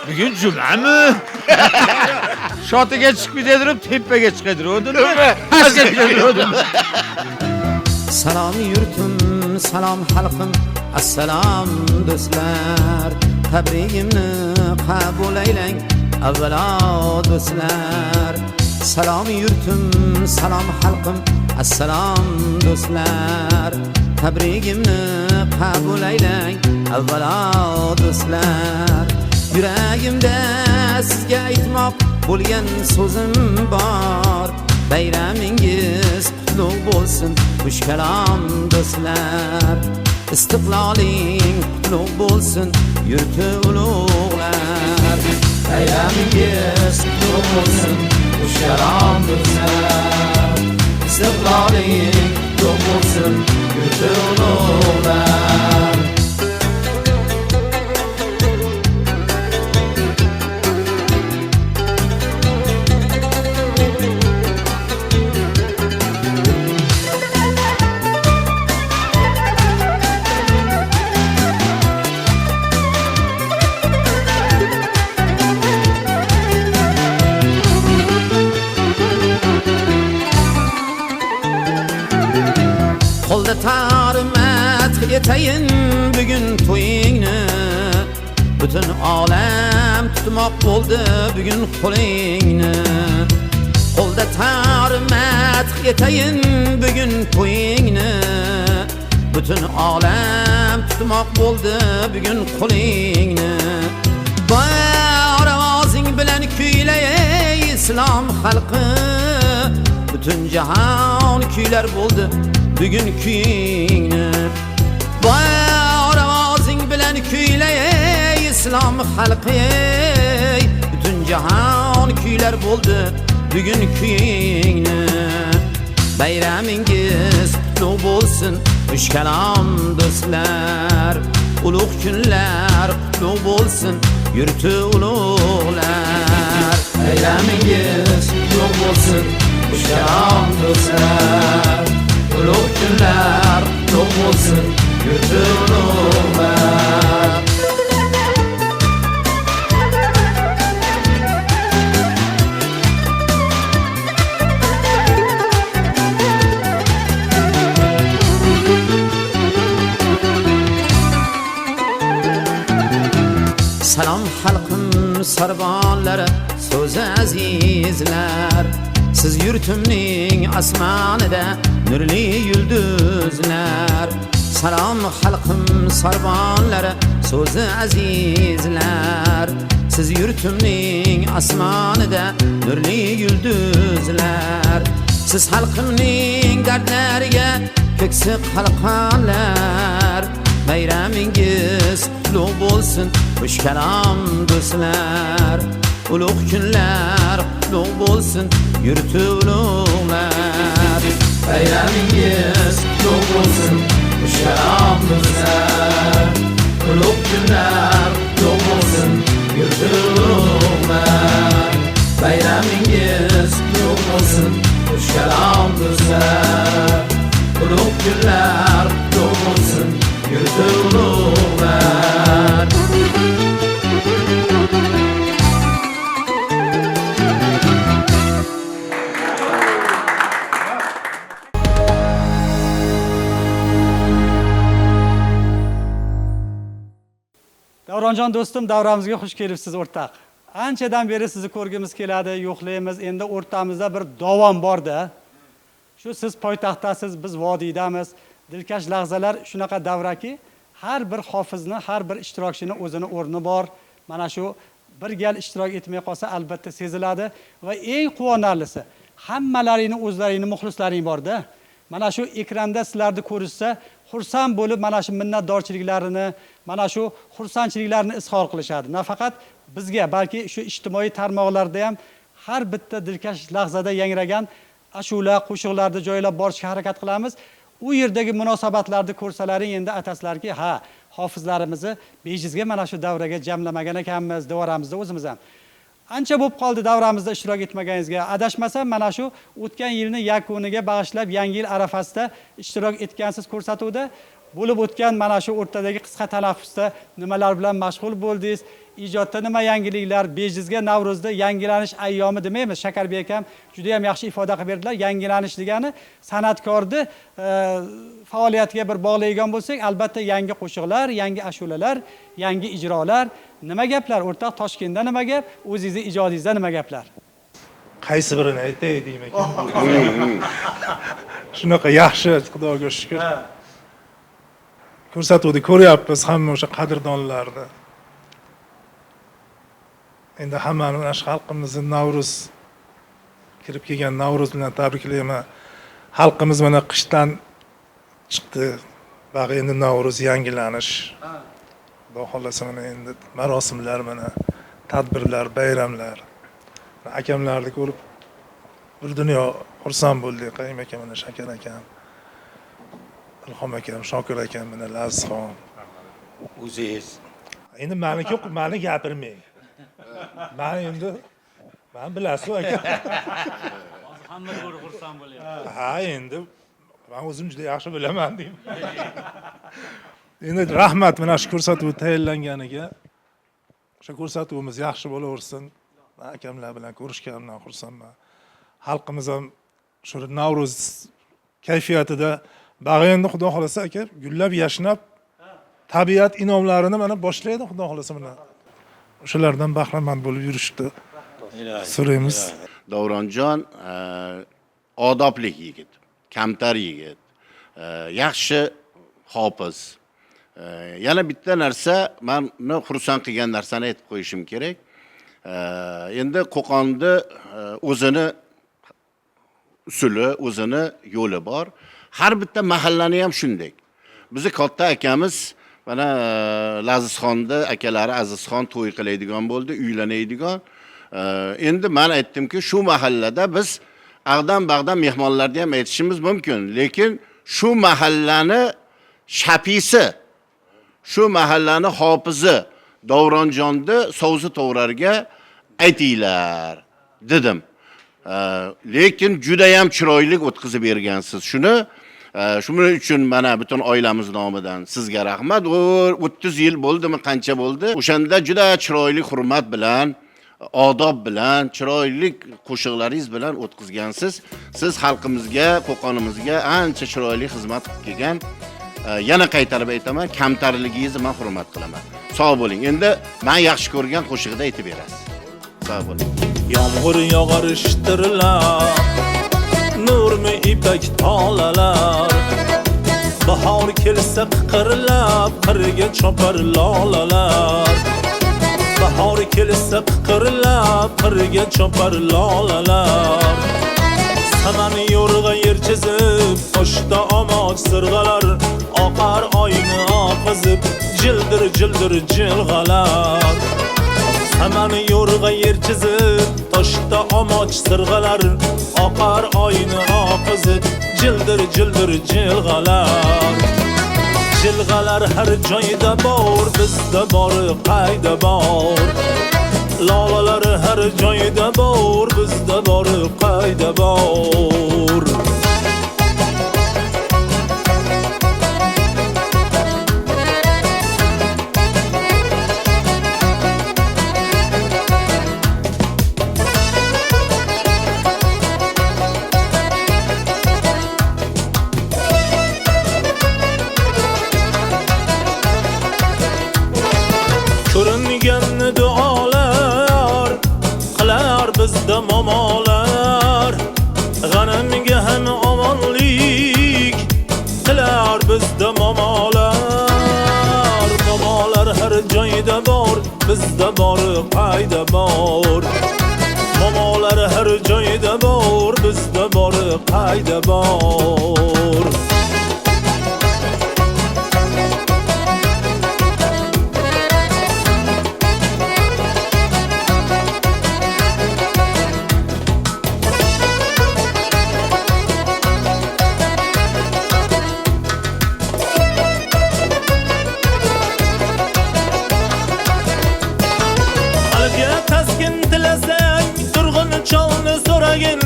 Bugun jumami? Shotiga chiqib ketadirib, tepaga chiqadiruvdim. Pastga chiqadiruvdim. Salom yurtim, salom xalqim, assalom do'stlar. Tabrigimni qabul aylang, avvalo do'stlar. Salom yurtim, salom xalqim, assalom do'stlar. Tabrigimni qabul aylang, avvalo do'stlar. Yuragimda sizga aytmoq bo'lgan so'zim bor. Bayramingiz qutlug' bo'lsin, xush kalom do'stlar. Istiqloling qutlug' bo'lsin, yurti ulug'lar. Bayramingiz qutlug' bo'lsin, xush kalom do'stlar. Istiqloling qutlug' bo'lsin, yurti ulug'lar. Qo'lda tarmat etayin bugun to'yingni. Bütün alem tutmoq bo'ldi bugun qo'lingni. Qo'lda tarmat yetayin bugun to'yingni. Bütün alem tutmoq bo'ldi bugun qo'lingni. Bor ovozing bilan kuylay ey islom xalqi. Bütün jahon kuylar bo'ldi bugun kuyingni. Bor ovozing bilan kuylay ey islom xalqi. Bütün jahon kuylar bo'ldi bugun kuyingni. Bayramingiz qutlug' bo'lsin uch kalom do'stlar. Ulug' kunlar qutlug' bo'lsin yurti ulug'lar. Bayramingiz qutlug' bo'lsin uch kalom do'stlar. Ulug' kunlar qutlug' bo'lsin yurti ulug'lar. Salom xalqim sorbonlari so'zi azizlar. Siz yurtimning osmonida nurli yulduzlar. Salom xalqim sorbonlari so'zi azizlar. Siz yurtimning osmonida nurli yulduzlar. Siz xalqimning dardlariga ko'ksi qalqonlar. Bayramingiz qutlug' bo'lsin uch kalom do'stlar. Ulug' kunlar qutlug' bo'lsin yurti ulug'lar. Bayramingiz qutlug' bo'lsin uch kalom do'stlar. Ulug' kunlar qutlug' bo'lsin yurti ulug'lar. Bayramingiz qutlug' bo'lsin uch kalom do'stlar. Ulug' kunlar qutlug' bo'lsin yurti ulug'lar. Davronjon do'stim, davramizga xush kelibsiz o'rtaq. Anchadan beri sizni ko'rgimiz keladi, yo'qlaymiz. Endi o'rtamizda bir davom bor-da. Shu siz poytaxtdasiz, biz vodiydamiz. Dilkash lahzalar shunaqa davraki, har bir hofizni, har bir ishtirokchini o'zini o'rni bor. Mana shu bir gal ishtirok etmay qolsa albatta seziladi va eng quvonarlisi, hammalaringning o'zlaringning muxlislaring bor-da. Mana shu ekranda sizlarni ko'rishsa, xursand bo'lib mana shu minnatdorchiliklarini, mana shu xursandchiliklarini izhor qilishadi. Nafaqat bizga, balki shu ijtimoiy tarmoqlarda ham har bitta dilkash lahzada yangragan ashula, qo'shiqlarni joylab borishga harakat qilamiz. U yerdagi munosabatlarni ko'rsalaring endi atasizlarki, ha, hofizlarimizni bejizga mana shu davraga jamlamagan ekanmiz, devoramizda o'zimiz ham. Ancha bo'lib qoldi davramizda ishtirok etmaganingizga. Adashmasam mana shu o'tgan yilning yakuniga bag'ishlab Yangi yil arafasida ishtirok etgansiz ko'rsatuvda. Bo'lib o'tgan mana shu o'rtadagi qisqa tanaffusda nimalar bilan mashg'ul bo'ldingiz? Ijodda nima yangiliklar? Bejizga Navro'zda yangilanish ayyomi demaymiz. Shakarbek akam juda ham yaxshi ifoda qilib berdilar. Yangilanish degani san'atkorni faoliyatiga bir bog'laydigan bo'lsak, albatta yangi qo'shiqlar, yangi ashulalar, yangi ijrolar. Nima gaplar o'rtoq? Toshkentda nima gap? O'zingizning ijodingizda nima gaplar? Qaysi birini aytay deyman ekan. Shunaqa yaxshi, Xudoga shukr. Ko'rsatuvni ko'ryapmiz hamma o'sha qadrdonlarni. Endi hammani mana shu xalqimizni Navro'z kirib kelgan Navro'z bilan tabriklayman. Xalqimiz mana qishdan chiqdi. Bag'i endi Navro'z yangilanish. Xudo xolasa mana endi marosimlar mana tadbirlar, bayramlar. Akamlarni ko'rib bir dunyo xursand bo'ldik. Qayim akam, mana Shakar akam, Ilhom akam, Shokir akam, mana Lazizxon. O'zingiz. Endi meni gapirmang. Men endi bilasiz aka. Hozir hamma ko'rib xursand bo'lyapti. Ha, endi men o'zim juda yaxshi bilaman deyman. Endi rahmat mana shu ko'rsatuv tayyorlanganiga. O'sha ko'rsatuvimiz yaxshi bo'laversin. Akamlar bilan ko'rishganimdan xursandman. Xalqimiz ham shu Navro'z kayfiyatida bag'i endi Xudo xolasa aka gullab yashnab tabiat inomlarini mana boshlaydi Xudo xolasa mana. o'shalardan bahramand bo'lib yurishdi. So'raymiz. Davronjon odobli yigit, kamtar yigit, yaxshi hofiz. Yana bitta narsa, meni xursand qilgan narsani aytib qo'yishim kerak. Endi Qo'qonda o'zini usuli, o'zini yo'li bor. Har bitta mahallani ham shunday. Bizni katta akamiz mana Lazizxonda akalari Azizxon to'y qiladigan bo'ldi, uylanadigan. Endi men aytdimki, shu mahallada biz ag'dan-bag'dan mehmonlarni ham aytishimiz mumkin, lekin shu mahallani shapisi, shu mahallani hofizi Davronjonni Sovzi To'g'rarga aytinglar dedim. Lekin juda ham chiroyli o'tkazib bergansiz shuni. Shuning uchun mana butun oilamiz nomidan sizga rahmat. 30 yil bo'ldimi, qancha bo'ldi? O'shanda juda chiroyli hurmat bilan, odob bilan, chiroyli qo'shiqlaringiz bilan o'tkazgansiz. Siz xalqimizga, Qo'qonimizga ancha chiroyli xizmat qilib kelgan. Yana qaytarib aytaman, kamtarligingizni men hurmat qilaman. Sog' bo'ling. Endi men yaxshi ko'rgan qo'shiqda aytib berasiz. Sog' bo'ling. Yomg'ir yog'ar ishtirlar, nurmi ipak tolalar, bahor kelsa qiqirlab, qirga chopar lolalar. Bahor kelsa qiqirlab, qirga chopar lolalar. Samani yo'rg'a yer chizib, toshda omoch sirg'alar, oqar oyni oqizib, jildir jildir jilg'alar. Samani yo'rg'a yer chizib, toshda omoch sirg'alar, oqar oyni oqizib, jildir jildir jilg'alar. Jilg'alar har joyda bor, bizda bor qayda bor. Lolalar har joyda bor, bizda bor qayda bor. Ko'ringan duolar qilar bizda momolar, g'animga ham omonlik qilar bizda momolar. Momolar har joyda bor, bizda bor qayda bor. Momolar har joyda bor, bizda bor qayda bor. Cholni so'ragin,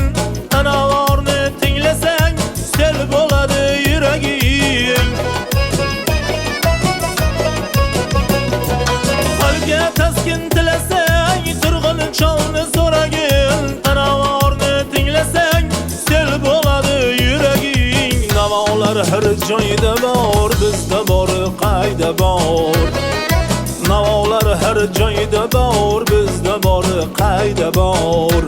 anavorni tinglasang, sel bo'ladi yuraging. Qalbga taskin tilasang, turg'un cholni so'ragin, anavorni tinglasang, sel bo'ladi yuraging. Navolar har joyda bor, bizda bor qayda bor. Navolar har joyda bor, bizda bor qayda bor.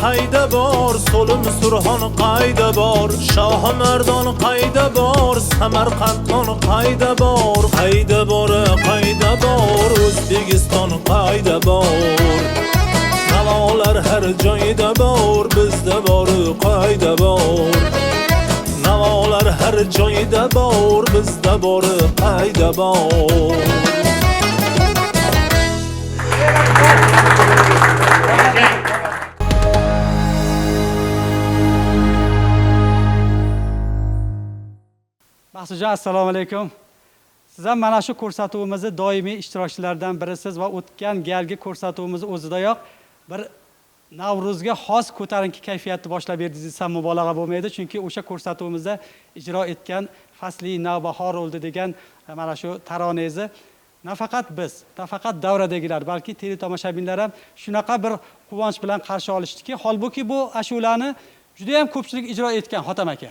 Qayda bor, So'lim Surxon qayda bor, Shoh Mardon qayda bor, Samarqanddan qayda bor, qayda bor, qayda bor, O'zbekiston qayda bor. Navolar har joyda bor, bizda bor qayda bor. Navolar har joyda bor, bizda bor qayda bor. Mahsudjon, assalomu alaykum. Siz ham mana shu ko'rsatuvimizning doimiy ishtirokchilaridan birisiz va o'tgan galgi ko'rsatuvimiz o'zidayoq bir Navruzga xos ko'tarinki kayfiyatni boshlab berdingiz desam mubolag'a bo'lmaydi, chunki o'sha ko'rsatuvimizda ijro etgan Fasli navbahor o'ldi degan mana shu taronangizni nafaqat biz, nafaqat davradagilar, balki teletomoshabinlar ham shunaqa bir quvonch bilan qarshi olishdiki, holbuki bu ashulani juda ham ko'pchilik ijro etgan Hotam aka.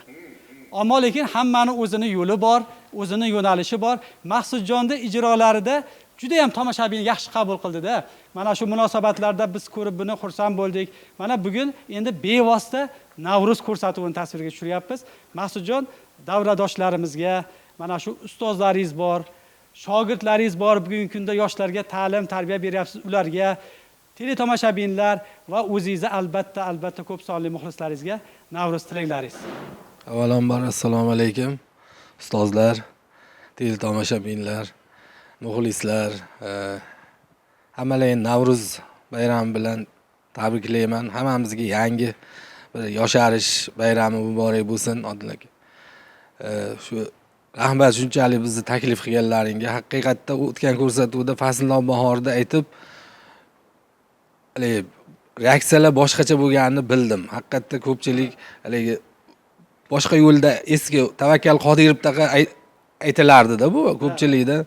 Ammo lekin hammani o'zini yo'li bor, o'zini yo'nalishi bor. Maqsudjonda ijrolarida juda ham tomoshabin yaxshi qabul qildi-da. Mana shu munosabatlarda biz ko'rib buni xursand bo'ldik. Mana bugun endi bevosita Navruz ko'rsatuvini tasvirga tushiryapmiz. Maqsudjon, davradoshlarimizga, mana shu ustozlaringiz bor, shogirdlaringiz bor, bugungi kunda yoshlarga ta'lim, tarbiya beryapsiz, ularga teletomoshabinlar va o'zingizga albatta ko'p sonli muxlislaringizga Navruz tilaklaringiz. Avvalambor assalomu alaykum. Ustozlar, teletomoshabinlar, muxlislar, hammalarni Navruz bayrami bilan tabriklayman. Hammamizga yangi bir yosharish bayrami muborak bo'lsin, Odil aka. Shu rahmat shunchalik bizni taklif qilganlaringga. Haqiqatda o'tgan ko'rsatuvda fasl bahorda aytib, reaksiyalar boshqacha bo'lganini bildim. Haqiqatda ko'pchilik haligi boshqa yo'lda eski Tavakkal Qodirovdaqa aytilardi-da bu ko'pchilikda.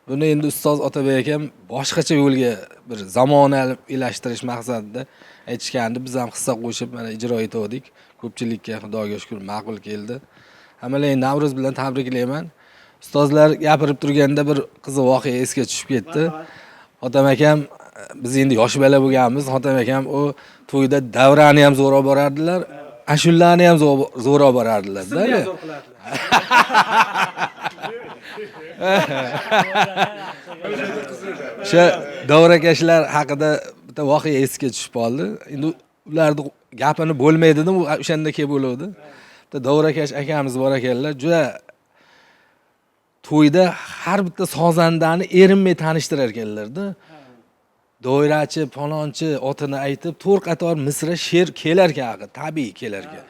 Buni endi ustoz Otabek akam boshqacha yo'lga bir zamonaviylashtirish maqsadida aytishgandi. Biz ham hissa qo'shib mana ijro etdik. Ko'pchilikka Xudoga shukr ma'qul keldi. Hammalarni Navruz bilan tabriklayman. Ustozlar gapirib turganda bir qiziq voqea esga tushib ketdi. Hotam akam, biz endi yosh bola bo'lganmiz. Hotam akam o to'yda davrani ham zo'rab borardilar, ashullarni ham zo'rab borardilar-da. O'sha davrakashlar haqida bitta voqea esga tushib qoldi. Endi ularni gapini bo'lmaydi-da, u o'shanda kelib bo'ladi. Bitta davrakash akamiz bor ekanlar, juda to'yda har bitta sozandani erinmay tanishtirar ekanlar-da. Doirachi, falonchi otini aytib, to'rt qator misra she'r kelar ekan, tabiiy kelar ekan.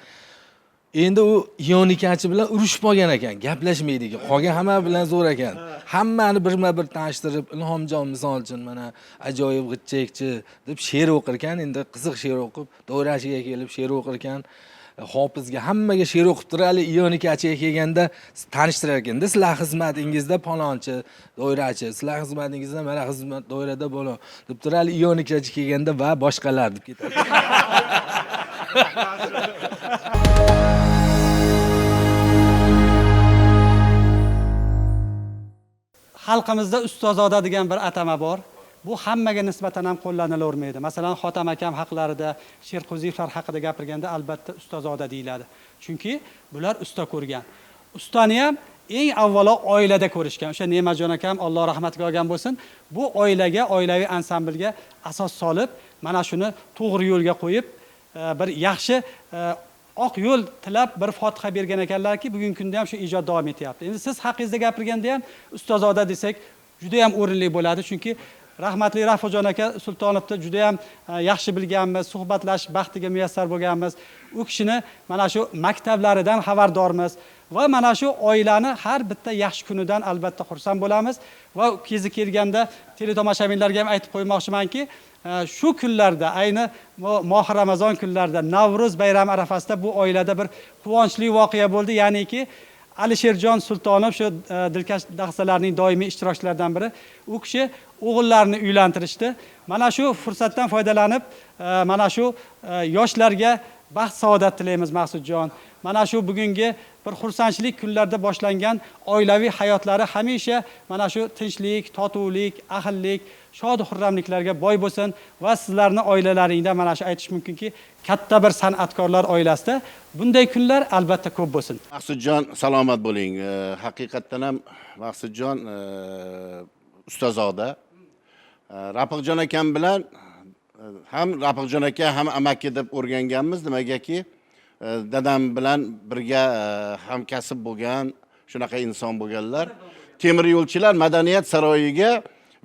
Endi u iyonikachi bilan urushib qolgan ekan, gaplashmaydi ekan. Qolgan hamma bilan zo'r ekan. Hammani birma-bir tanishtirib, Ilhomjon misol uchun mana ajoyib g'itchakchi deb she'r o'qir ekan, endi qiziq she'r o'qib, doirachiga kelib she'r o'qir ekan. Hofizga hammaga she'r o'qib turali iyonikachiga kelganda tanishtirar ekanda, sizlar xizmatingizda palonchi, doirachi, sizlar xizmatingizda mana xizmat doirada bo'ladi deb turali iyonikachi kelganda va boshqalar deb ketadi. Xalqimizda ustozoda degan bir atama bor. Bu hammaga nisbatan ham qo'llanilavermaydi. Masalan, Hotam akam haqlarida, Sherqo'ziyevlar haqida gapirganda albatta ustozoda deyiladi. Chunki bular usta ko'rgan. Ustani ham eng avvalo oilada ko'rishgan. O'sha Ne'matjon akam Alloh rahmatiga olgan bo'lsin, bu oilaga, oilaviy ansamblga asos solib, mana shuni to'g'ri yo'lga qo'yib, bir yaxshi oq yo'l tilab bir fotiha bergan ekanlarki, bugungi kunda ham shu ijod davom etyapti. Endi siz haqingizda gapirganda ham ustozoda desak, juda ham o'rinli bo'ladi, chunki rahmatli Rafojon aka Sultonovni juda ham yaxshi bilganmiz, suhbatlash baxtiga muyassar bo'lganmiz. U kishini mana shu maktablaridan xabardormiz va mana shu oilani har bitta yaxshi kunidan albatta xursand bo'lamiz va kezi kelganda teletomoshabinlarga ham aytib qo'ymoqchimanki, shu kunlarda, ayni Mohi Ramazon kunlarida, Navruz bayrami arafasida bu oilada bir quvonchli voqea bo'ldi, ya'niki Alisherjon Sultonov shu dilkash dahsalarning doimiy ishtirokchilaridan biri. U kishi o'g'illarini uylantirishdi. Mana shu fursatdan foydalanib, mana shu yoshlarga baxt saodat tilaymiz Maqsudjon. Mana shu bugungi bir xursandchilik kunlarda boshlangan oilaviy hayotlari hamisha mana shu tinchlik, totuvlik, ahillik, shod xurramliklarga boy bo'lsin va sizlarni oilalaringda mana shu aytish mumkinki, katta bir san'atkorlar oilasida bunday kunlar albatta ko'p bo'lsin. Maqsudjon, salomat bo'ling. Haqiqatdan ham Maqsudjon ustozoda. Rafiqjon akam bilan ham Rafiqjon aka ham amaki deb o'rganganmiz, nimagaki dadam bilan birga hamkasb bo'lgan, shunaqa inson bo'lganlar. Temir yo'lchilar madaniyat saroyiga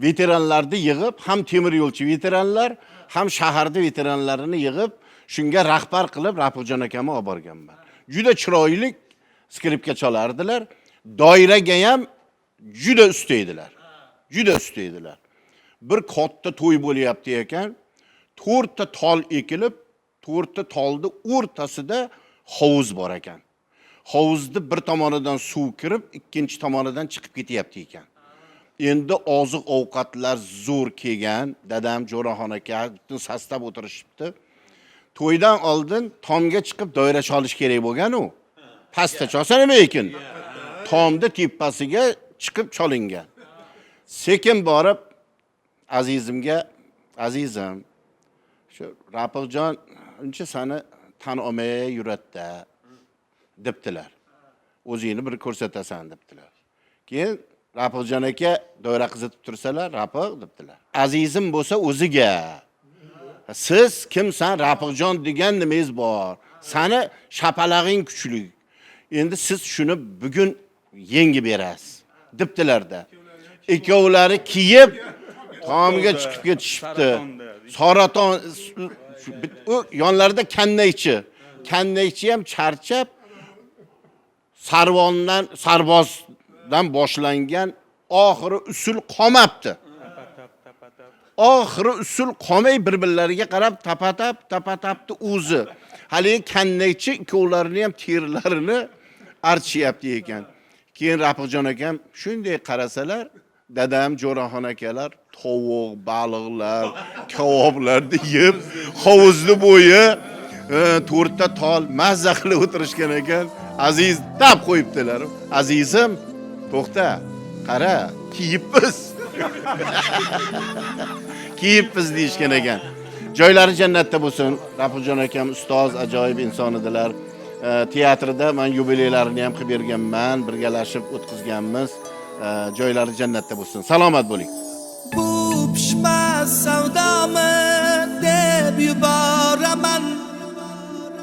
veteranlarni yig'ib, ham temir yo'lchi veteranlar, ham shaharda veteranlarini yig'ib, shunga rahbar qilib Rafiqjon akamni olib borganman. Juda chiroyli skripka chalardilar. Doiraga ham juda usta edilar. Juda usta edilar. Bir katta to'y bo'lyapti ekan, 4 ta tol ekilib, 4 ta tolni o'rtasida hovuz bor ekan. Hovuzning bir tomonidan suv kirib, ikkinchi tomonidan chiqib ketyapti ekan. Endi oziq ovqatlar zo'r kelgan. Dadam Jo'raxon aka butun sastab o'tirishibdi. To'ydan oldin tomga chiqib doira cholish kerak bo'lgan u. Pastda cholsa nima ekan? Tomda tepasiga chiqib cholingan. Sekin borib azizimga, azizim, shu Rapiljon uncha seni tan olmay yuratda debdilar. O'zingni bir ko'rsatasan debdilar. Keyin Rapiljon aka doira qizitib tursalar, Rapil debdilar. Azizim bo'lsa o'ziga. Siz kimsan? Rapiljon degan nimangiz bor. Seni shapalag'ing kuchli. Endi siz shuni bugun yengib berasiz debdilarda. Ikkovlari kiyib tomga chiqib ketishibdi. Saraton u yonlarida kannaychi. Kannaychi ham charchab sarbozdan boshlangan oxiri usul qolmabdi. Oxiri usul qolmay bir-birlariga qarab tapatapni o'zi. Haligi kannaychi ikkovlarini ham terlarini archyapti ekan. Keyin Rapiljon akam shunday qarasalar, dadam Jo'raxon akalar tovuq, baliqlar, kaboblarni yeb, hovuzni bo'yi to'rtta tol mazza qilib o'tirishgan ekan. Aziz dab qo'yibdilar. Azizim, to'xta, qara, kiyibmiz. Kiyibmiz deyishgan ekan. Joylari jannatda bo'lsin. Rapiljon akam ustoz, ajoyib inson edilar. Teatrda men yubileylarini ham qilib berganman, birgalashib o'tkazganmiz. Joylari jannatda bo'lsin. Salomat bo'ling. Bu pishmas savdomi deb yuboraman,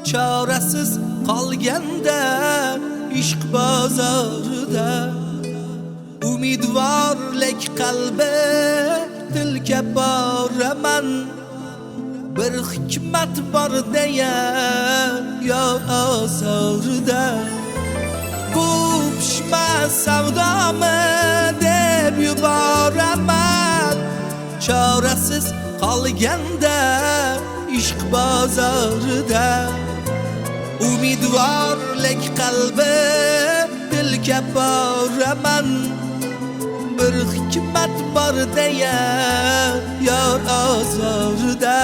chorasiz qolganda ishq bozorida. Umidvorlik qalbi tilka boraman, bir hikmat bor deya yo azorida. Bu pishmas savdomi deb yuboraman, chorasiz qolganda ishq bozorida. Umidvorlik qalbi tilka boraman, bir hikmat bor deya yor azorida.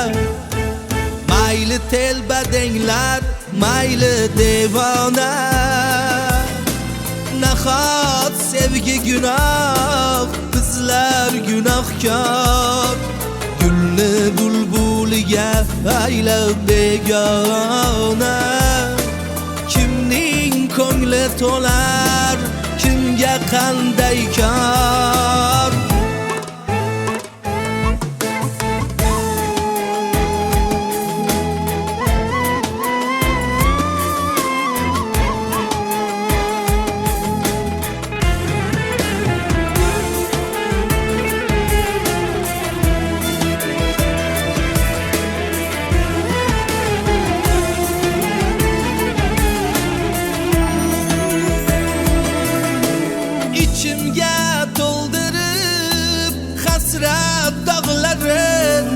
Mayli telba denglar, mayli devona, nahot sevgi gunoh, bizlar gunohkor. Gulni bulbuliga aylab begona, kimning ko'ngli to'lar, kimga qanday kor. İçimga to'ldirib hasrat dog'larin,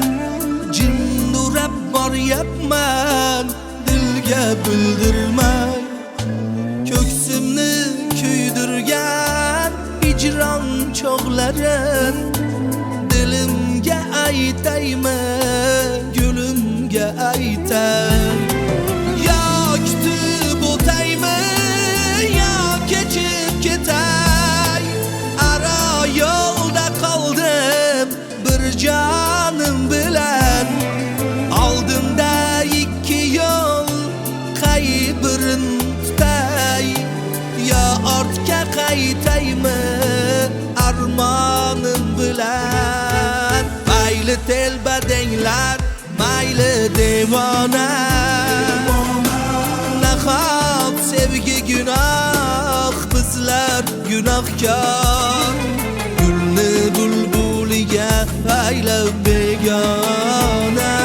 jin urab boryapman, dilga bildirmay. Ko'ksimni kuydirgan hijron cho'g'larin, dilimga aytaymi, gulimga aytay. Yo kutib o'taymi, yo kechib ketay. Ara yo'lda qoldim bir jonim bilan, oldimda ikki yo'l, qaybirin tutay. Yo ortga qaytaymi armonim bilan. Mayli telba denglar, mayli devona, nahot sevgi gunoh, bizlar gunohkor. Gulni bulbuliga aylab begona,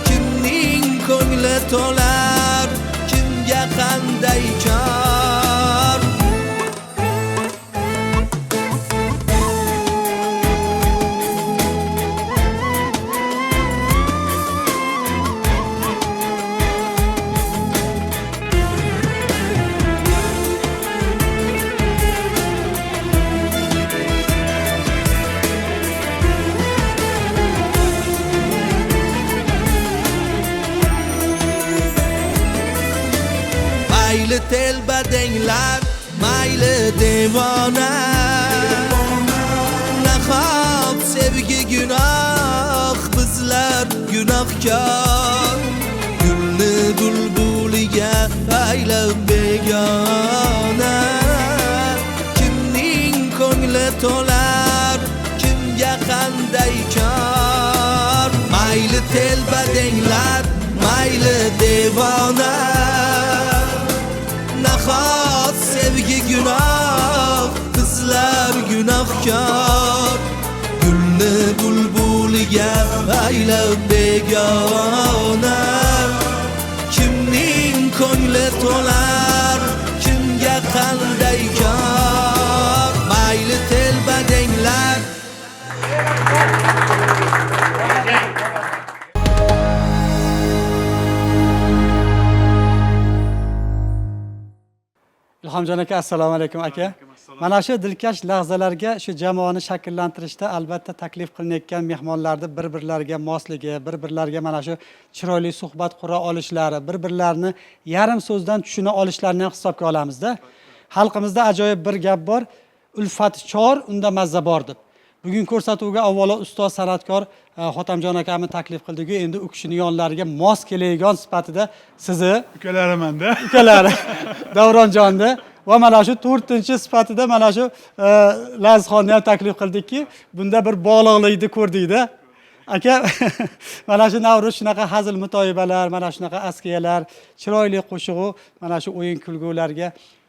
kimning ko'ngli to'lar, kimga qanday kor. telbadenglar mayli devona nahot sevgi gunoh bizlar gunohkor gulni bulbuliga aylab begona kimning ko'ngli to'lar kimga qanday kor mayli telbadenglar mayli devona nahot sevgi gunoh bizlar gunohkor gulni bulbuliga aylab begona kimning ko'ngli to'lar kimga qanday kor mayli telbadenglar Ilhomjon aka, assalomu alaykum aka. Mana shu dilkash lahzalarga shu jamoani shakllantirishda albatta taklif qilinayotgan mehmonlarni bir-birlariga mosligi, bir-birlariga mana shu chiroyli suhbat qura olishlari, bir-birlarini yarim so'zdan tushuna olishlarini ham hisobga olamizda. Xalqimizda ajoyib bir gap bor, ulfati chor, unda mazza bor deb. Bugun ko'rsatuvga avvalo ustoz san'atkor Xotamjon akami taklif qildik-ku, endi u kishini yonlariga mos keladigan sifatida sizni Ukalarimanda. ukalari Davronjonni va mana shu 4-sifatida mana shu Lazixonni ham taklif qildikki, bunda bir bog'liqlikni ko'rdikda. Aka, mana shu Navruz shunaqa hazil mutoyibalar, mana shunaqa askiyalar, chiroyli qo'shig'u, mana shu o'yin kulgularga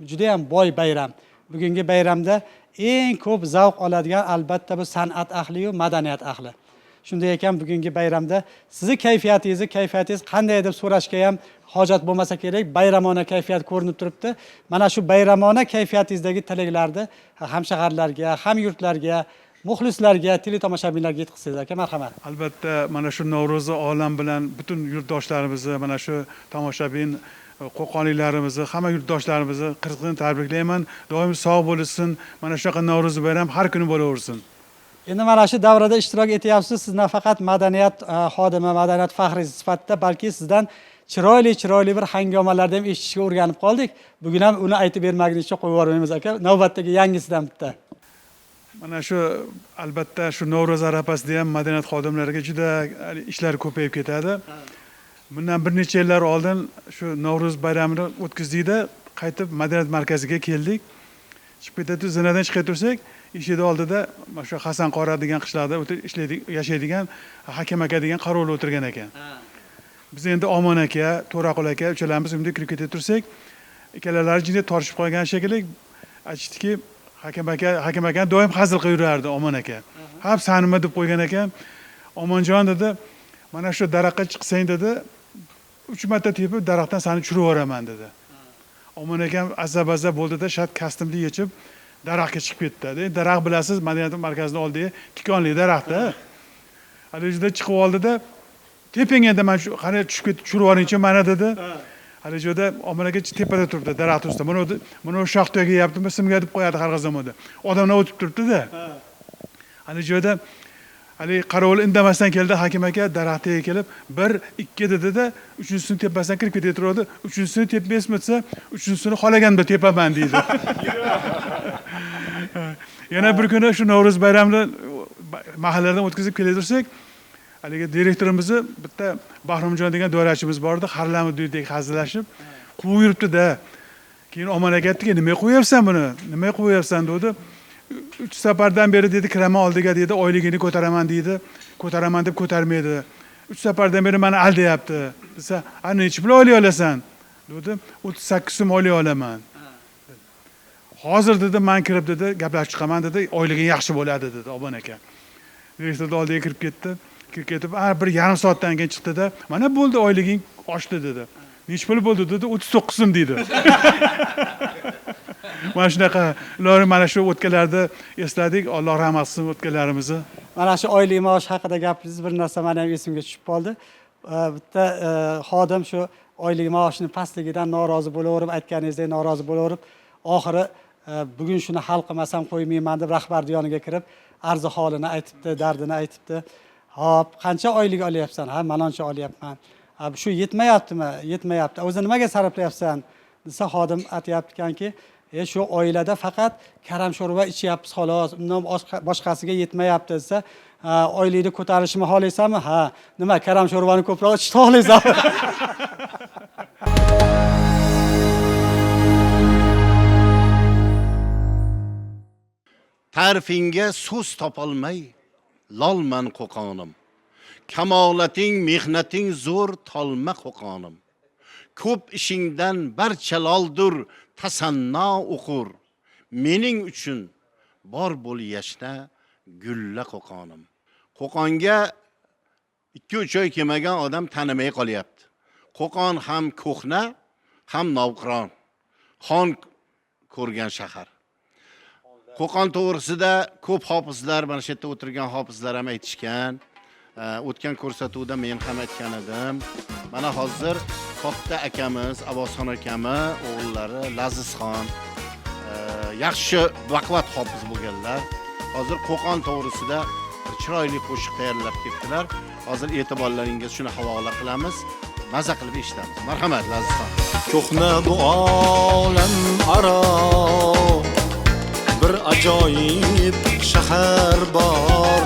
juda ham boy bayram. Bugungi bayramda eng ko'p zavq oladigan albatta bu san'at ahli va madaniyat ahli. Shunday ekan bugungi bayramda sizni kayfiyatingiz qanday deb so'rashga ham hojat bo'lmasa kerak, bayramona kayfiyat ko'rinib turibdi. Mana shu bayramona kayfiyatingizdagi tilaklarni hamshaharlarga, hamyurtlarga, muxlislarga, teletomoshabinlarga yetkazsangiz aka, marhamat. Albatta mana shu Navro'zi olam bilan butun yurtdoshlarimizni, mana shu tomoshabin qo'qonliklarimizni, hamma yurtdoshlarimizni qizg'in tabriklayman. Doim sog' bo'lsin. Mana shunaqa Navro'zi bayram har kuni bo'laversin. Endi mana shu davrada ishtirok etyapsiz. Siz nafaqat madaniyat xodimi, madaniyat faxriysi sifatida, balki sizdan chiroyli bir hangomalarni ham eshitishga o'rganib qoldik. Bugun ham uni aytib bermaguncha qo'yib yubormaymiz aka. Navbatdagi yangisidan bitta. Mana shu albatta shu Navro'z arafasida ham madaniyat xodimlariga juda ishlar ko'payib ketadi. Bundan bir necha yillar oldin shu Navro'z bayramini o'tkazdikda, qaytib madaniyat markaziga keldik. Chiqib ketadi, zinadan chiqib tursak, eshik oldida mana shu Hasan Qora degan qishloqda yashaydigan Hakim aka degan qarovul o'tirgan ekan. Biz endi Omon aka, To'raqul aka uchalarimiz unda kirib ketib tursak, ikkalalari jinda tortishib qolgan shekilli aytishdiki, Hakim aka doim hazil qilib yurardi Omon aka. Hap sanima deb qo'ygan ekan. Omonjon dedi, mana shu daraxtga chiqsang dedi, 3 marta tepib daraxtdan seni tushirib yuboraman dedi. Omon akam azab bo'ldida, shart kostyumni yechib daraxtga chiqib ketdi. Daraxt bilasiz, madaniyat markazining oldidagi tikonli daraxtda. Halejida chiqib oldida, tepang endi men shu qani tushib yuboringchi mana dedi. Halejida Omon aka tepada turibdi, daraxt ustida. Mana o'sha shoxtaga yaptimi, simga deb qo'yadi har zamonda. Odamlar o'tib turibdi-da. Halejida hali qarovul indamasdan keldi, Hakim aka daraxtga kelib 1, 2 dedi-da, 3-sini tepasidan kirib ketaveradi. 3-sini tepmasmasa, 3-sini xolaganimda tepaman deydi. Yana bir kuni shu Navro'z bayramini mahalladan o'tkazib kelaversak, haligi direktorimizni bitta Bahromjon degan do'rachimiz bor edi, harlami duydek hazillashib, quvib yuribdi-da. Keyin Omon aka aytdiki, "Nima qo'yapsan buni? Nima qo'yapsan?" dedi. 3 safardan beri dedi, kiraman oldiga dedi, oyligini ko'taraman deydi. Ko'taraman deb ko'tarmaydi. 3 safardan beri meni aldayapti. Desa, "Ana necha pul oylik olasan?" dedi. 38 so'm oylik olaman. Hozir dedi, men kirib dedi, gaplashib chiqaman dedi, oyliging yaxshi bo'ladi dedi Omon aka. Direktor oldiga kirib ketdi. Kirib ketib, bir yarim soatdan keyin chiqdi-da, "Mana bo'ldi, oyliging oshdi" dedi. "Nech pul bo'ldi?" dedi. 39 so'm deydi. Mana shunaqa ular mana shu o'tganlarda esladik, Alloh rahmat qilsin o'tganlarimizni. Mana shu oylik maosh haqida gapiringiz bir narsa meni ham esimga tushib qoldi. Bitta xodim shu oylik maoshini pastligidan norozi bo'laverib, aytganingizdek norozi bo'laverib, oxiri bugun shuni hal qilmasam qo'ymayman deb rahbar yoniga kirib, arzi holini aytibdi, dardini aytibdi. "Hop, qancha oylik olyapsan?" "Ha, maloncha olyapman." "Ha, shu yetmayaptimi?" "Yetmayapti." "O'zi nimaga sarflayapsan?" desa xodim aytyaptikanki, shu oilada faqat karam sho'rva ichyapmiz xolos, undan boshqasiga yetmayapti desa, oylikni ko'tarishni xohlaysanmi? Ha, nima karam sho'rvani ko'proq ichishni xohlaysanmi? Ta'rifinga so'z topolmay lolman qo'qonim. Kamolating, mehnating zo'r tolma qo'qonim. Ko'p ishingdan barcha loldur tasanno o'qur. Mening uchun bor bo'l yashna gulla qo'qonim. Qo'qonga 2-3 oy kelmagan odam tanimay qolyapti. Qo'qon ham ko'hna, ham novqiron. Xon ko'rgan shahar. Qo'qon to'g'risida ko'p hofizlar, mana shu yerda o'tirgan hofizlar ham aytishgan. O'tgan ko'rsatuvda men ham aytgan edim. Mana hozir katta akamiz, Avosxon akami o'g'illari Lazizxon yaxshi vaqvat hofiz bo'lganlar. Hozir Qo'qon to'g'risida chiroyli qo'shiq tayyorlab ketdilar. Hozir e'tiborlaringizni shuni havola qilamiz. Maza qilib eshitamiz. Marhamat Lazizxon. Ko'hna bu olam aro bir ajoyib shahar bor.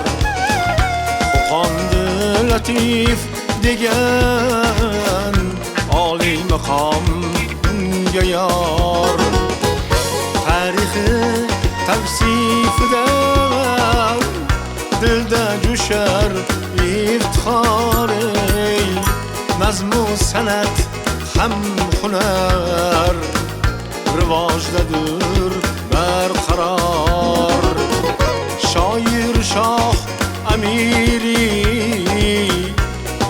Qo'qonda latif degan oliy maqom unga yor. Tarixi tavsifida dilda jo'shar iftixor. Nazmu san'at ham hunar rivojdadir barqaror. Shoir shoh amiri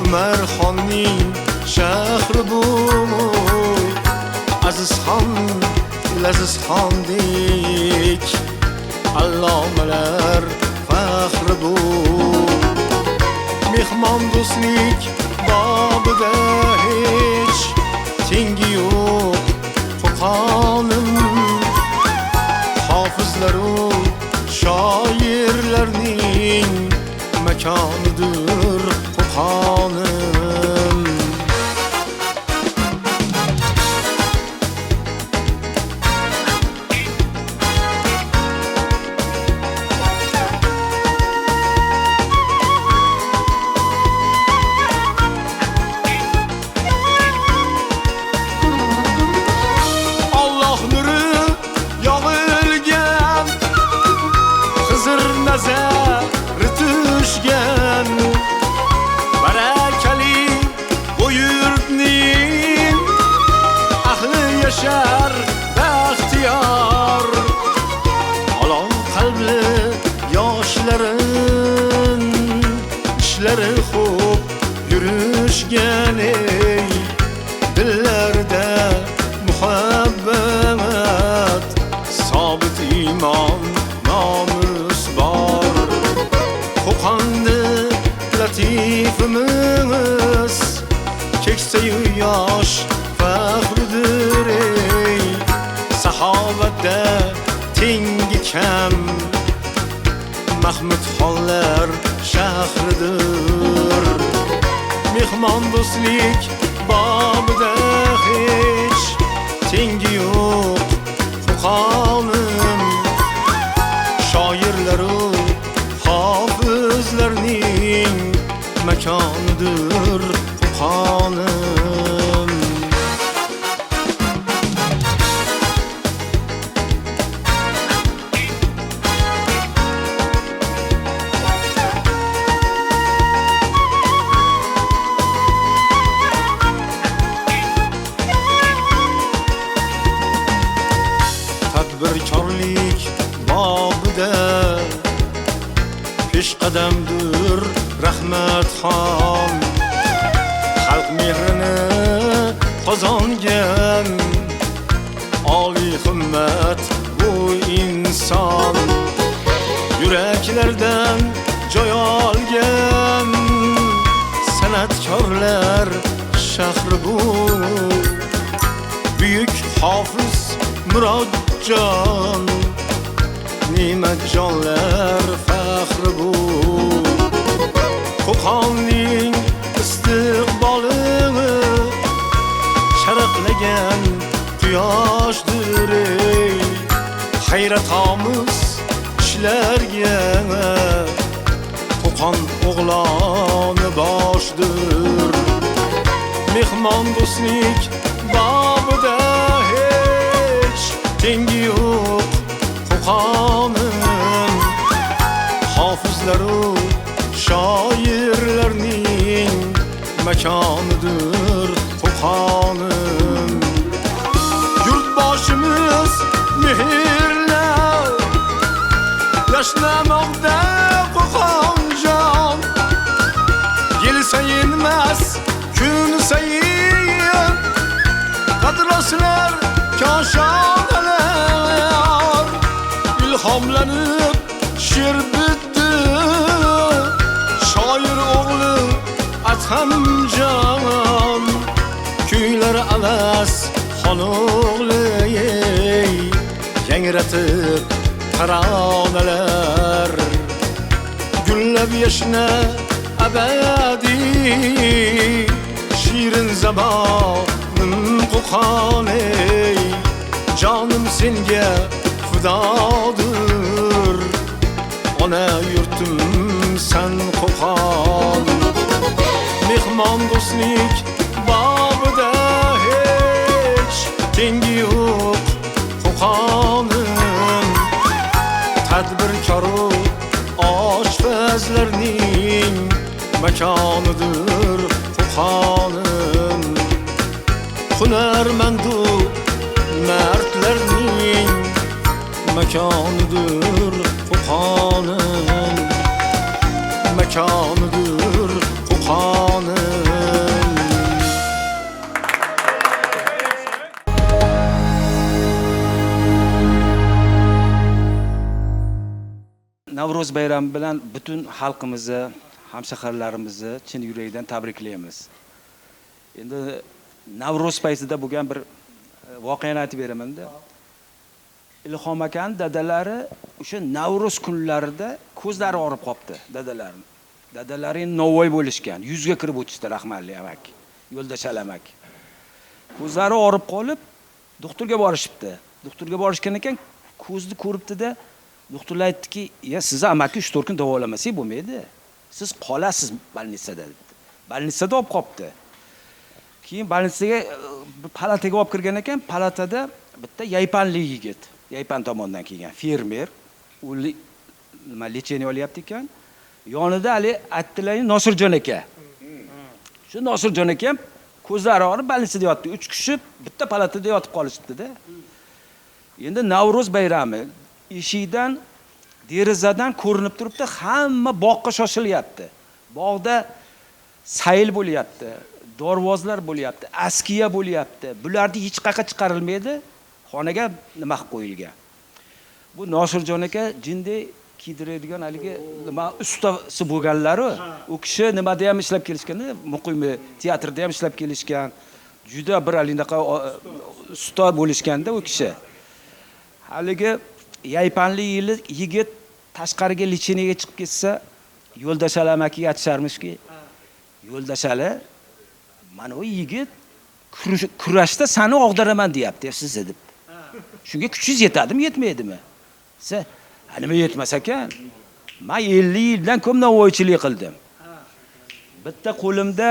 Umarxonning shahri bu. Azizxon Lazizxondek allomalar faxri bu. Mehmon do'stlik babida hech tengi yo'q Qo'qonim. Hofizlaru shoirlarning makonidir Qo'qonim. Allah nuri yog'ilgan, Xizr nazari tushgan, barakali bu yurtning ahli yashar baxtiyor. Olov qalbli yoshlarin ishlari xo'p yurishgan. Dillarda muhabbat sobit iymon nomus bor. Qo'qonda latifimiz keksayu yosh faxridir. Sahobatda tengi kam Mahmud xonlar shahridir. Mehmon do'stlik babida hech tengi yo'q Qo'qonim. Shoirlaru hofizlarning makonidir Qo'qonim. Tadbirkorlik bobida peshqadamdir Rahmatxon. Xalq mehrini qozongan oliy himmat bu inson. Yuraklardan joy olgan san'atkorlar shahri bu. Buyuk hofiz Murodjon ne'matjonlar faxri bu. Qo'qonning istiqbolini sharaqlagan quyoshdir ey hayratomuz ishlarga Qo'qon o'g'loni boshdir mehmon do'stlik babida hech tengi yo'q Qo'qonim hofizlaru shoirlarning makonidir Qo'qonim yurtboshimiz mehrlar yashnamoqda Qo'qonjon yil sayin emas kun sayin qadrlashlar koshonalar ilhomlanib she'r bitdi shoir o'g'li Adhamjon kuylar alas xon o'g'li yangratib taronalar gullab yashna abadiy shirin zamonim Qo'qon ey jonim senga fidodir ona yurtim san Qo'qon mehmon do'stlik babida hech tengi yo'q Qo'qonim tadbirkoru oshpazlarning makonidir Qo'qonim hunarmandu mardlarning makonidir Qo'qonim makonidir Qo'qonim Navro'z bayrami bilan butun xalqimizni, hamshaharlarimizni chin yurakdan tabriklaymiz. Endi Navro'z paytida bo'lgan bir voqeani aytib beraman-da. Ilhom akan dadalari o'sha Navro'z kunlarida ko'zlari og'rib qopti dadalarim. Dadalari novvoy bo'lishgan, yuzga kirib o'tishdi rahmatli amak, Yo'ldosh alamak. Ko'zlari og'rib qolib, doktorga borishibdi. Doktorga borishgan ekan, ko'zni ko'ribdi-da, doktorlar aytdiki, "Ya siz amaki 3-4 kun davolamasak bo'lmaydi. Siz qolasiz больницада" dedi. Больницада olib qopti. Keyin больницаga palataga olib kirgan ekan, palatada bitta yaypanli yigit, yaypan tomondan kelgan fermer, u nima lecheniya olyapti ekan. Yonida hali aytdilar Nosirjon aka. Shu Nosirjon aka ham ko'zlari og'rib больницада yotdi. 3 kishi bitta palatada yotib qolishibdi-da. Endi Navro'z bayrami eshikdan, derazadan ko'rinib turibdi, hamma boqqa shoshilyapti. Bog'da sayl bo'lyapti, dorvozlar bo'lyapti, askiya bo'lyapti. Bularni hech qayerga chiqarilmaydi, xonaga nima qilib qo'yilgan. Bu Nosirjon aka jinday kiydiradigan haligi nima ustasi bo'lganlari, u kishi nimada ham ishlab kelishganda, muqimi teatrda ham ishlab kelishgan. Juda bir alinaqa usta bo'lishganda u kishi. Haligi yaypanli yigit tashqariga lecheniyaga chiqib ketsa, Yo'ldosh alamakiga aytisharmishki, Yo'ldosh ala, mana u yigit kurashda seni og'diraman deyapti, siz deb. Shunga kuchingiz yetadimi, yetmaydimi? Siz nima yetmas ekan? Men 50 yildan ko'p navoiychilik qildim. Bitta qo'limda